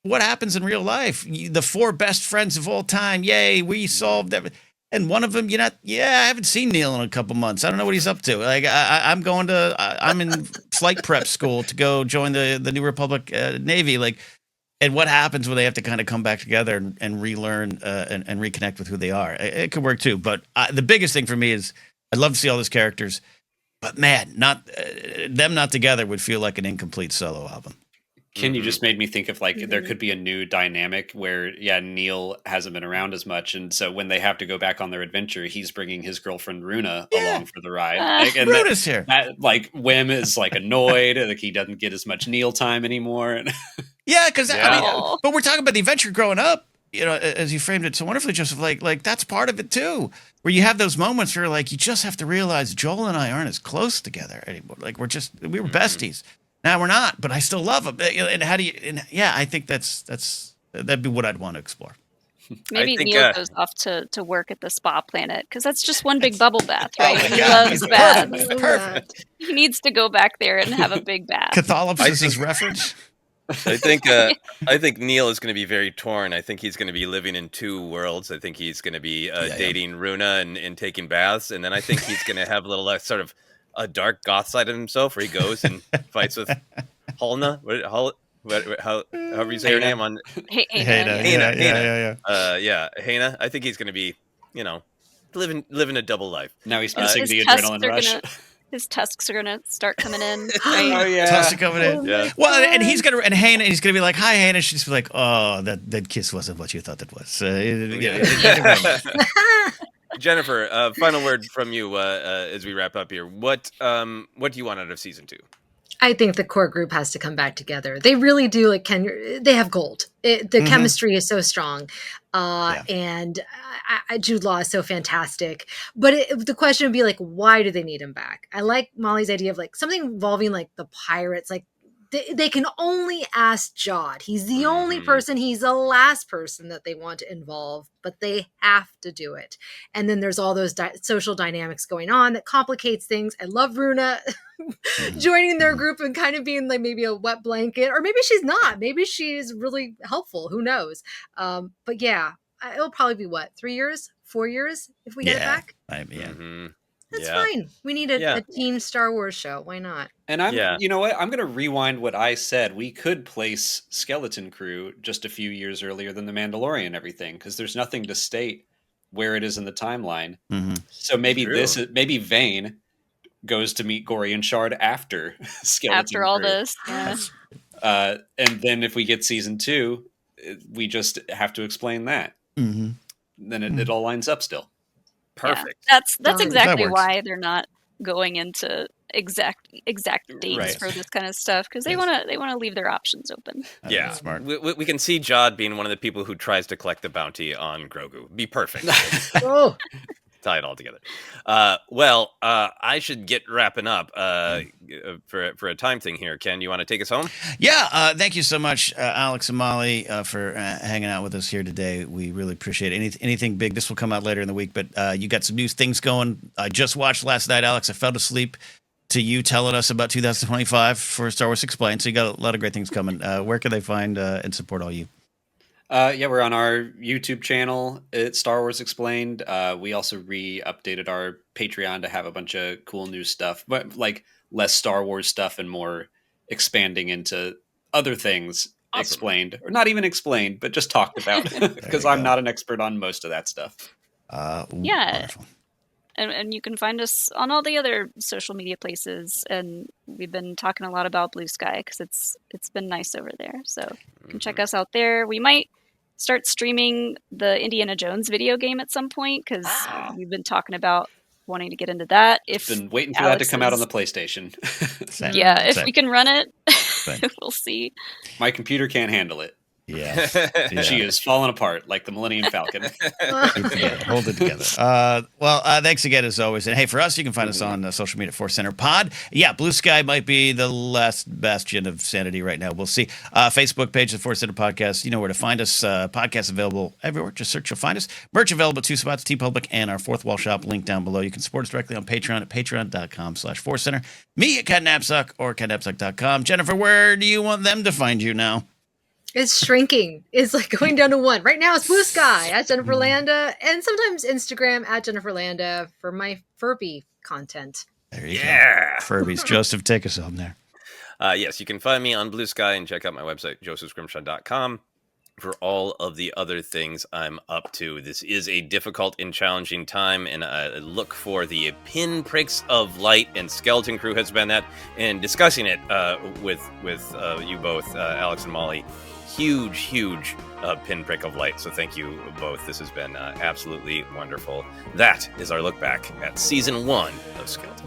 what happens in real life? The 4 best friends of all time. Yay, we solved everything. And one of them, I haven't seen Neil in a couple months. I don't know what he's up to. Like, I'm in flight prep school to go join the New Republic Navy. Like, and what happens when they have to kind of come back together and relearn and reconnect with who they are? It could work too. But the biggest thing for me is I'd love to see all those characters. But man, them not together would feel like an incomplete solo album. Ken, you just made me think of there could be a new dynamic where, Neil hasn't been around as much. And so when they have to go back on their adventure, he's bringing his girlfriend Runa along for the ride. And Runa's here. Wim is annoyed. Like he doesn't get as much Neil time anymore. Yeah, because but we're talking about the adventure growing up. As you framed it so wonderfully, Joseph, like that's part of it too, where you have those moments where you just have to realize Joel and I aren't as close together anymore. Like we were besties. Now we're not, but I still love him. And how do you? And I think that'd be what I'd want to explore. Maybe Neil goes off to work at the spa planet because that's just one big bubble bath, right? Oh my He God, loves baths. Perfect. He needs to go back there and have a big bath. Catholicism reference. I think Neil is going to be very torn. I think he's going to be living in 2 worlds. I think he's going to be dating Runa and taking baths, and then I think he's going to have a little sort of a dark goth side of himself where he goes and fights with Halna. However you say her name on Hana. Hana. I think he's going to be, living a double life. Now he's missing the adrenaline rush. His tusks are gonna start coming in. Right? Oh yeah, tusks are coming in. Yeah. Well, and he's gonna be like, "Hi, Hannah." She's just be like, "Oh, that kiss wasn't what you thought it was." Jennifer, final word from you as we wrap up here. What do you want out of season 2? I think the core group has to come back together. They really do. Like Ken, they have gold. The chemistry is so strong, and Jude Law is so fantastic. But the question would be why do they need him back? I like Mollie's idea of something involving the pirates. They can only ask Jod. He's the only person. He's the last person that they want to involve, but they have to do it. And then there's all those social dynamics going on that complicates things. I love Runa joining their group and kind of being maybe a wet blanket, or maybe she's not. Maybe she's really helpful. Who knows? But yeah, it'll probably be 3 years, 4 years if we get it back. That's fine. We need a teen Star Wars show. Why not? And you know what? I'm going to rewind what I said. We could place Skeleton Crew just a few years earlier than The Mandalorian and everything, because there's nothing to state where it is in the timeline. So maybe maybe Vane goes to meet Gory and Shard after Skeleton after all Crew. this. Yeah. And then if we get season 2, we just have to explain that. Then it all lines up still. Perfect. Yeah, that's exactly that why they're not going into exact dates for this kind of stuff, because they want to leave their options open. Yeah, smart. We can see Jod being one of the people who tries to collect the bounty on Grogu. Be perfect. tie it all together. I should get wrapping up for a time thing here. Ken, you want to take us home? Yeah, thank you so much, Alex and Mollie, for hanging out with us here today. We really appreciate it. Anything big, this will come out later in the week, but you got some new things going. I just watched last night, Alex. I fell asleep to you telling us about 2025 for Star Wars Explained. So you got a lot of great things coming. Where can they find and support all you? We're on our YouTube channel. It's Star Wars Explained. We also updated our Patreon to have a bunch of cool new stuff, but like less Star Wars stuff and more expanding into other things. Awesome. Explained, or not even explained, but just talked about, because I'm not an expert on most of that stuff. Yeah. Wonderful. And you can find us on all the other social media places. And we've been talking a lot about Blue Sky because it's been nice over there. So you can check us out there. We might start streaming the Indiana Jones video game at some point because we've been talking about wanting to get into that. If been waiting for that to come out on the PlayStation. If we can run it, we'll see. My computer can't handle it. Yeah. She is falling apart like the Millennium Falcon. Hold it together. Thanks again as always. And hey, for us, you can find us on social media at ForceCenter Pod. Yeah, Blue Sky might be the last bastion of sanity right now. We'll see. Facebook page, the ForceCenter Podcast. You know where to find us. Podcasts available everywhere. Just search, you'll find us. Merch available at 2 spots, TeePublic and our Fourth Wall Shop. Link down below. You can support us directly on Patreon at patreon.com/ForceCenter. Me at Ken Napzok or KenNapzok.com. Jennifer, where do you want them to find you now? It's shrinking. It's like going down to 1. Right now it's Blue Sky at Jennifer Landa, and sometimes Instagram at Jennifer Landa for my Furby content. There you go. Furbies. Joseph, take us home there. Yes, you can find me on Blue Sky and check out my website, josephscrimshaw.com, for all of the other things I'm up to. This is a difficult and challenging time, and I look for the pinpricks of light, and Skeleton Crew has been that, and discussing it with you both, Alex and Mollie. Huge pinprick of light. So thank you both. This has been absolutely wonderful. That is our look back at season 1 of Skeleton.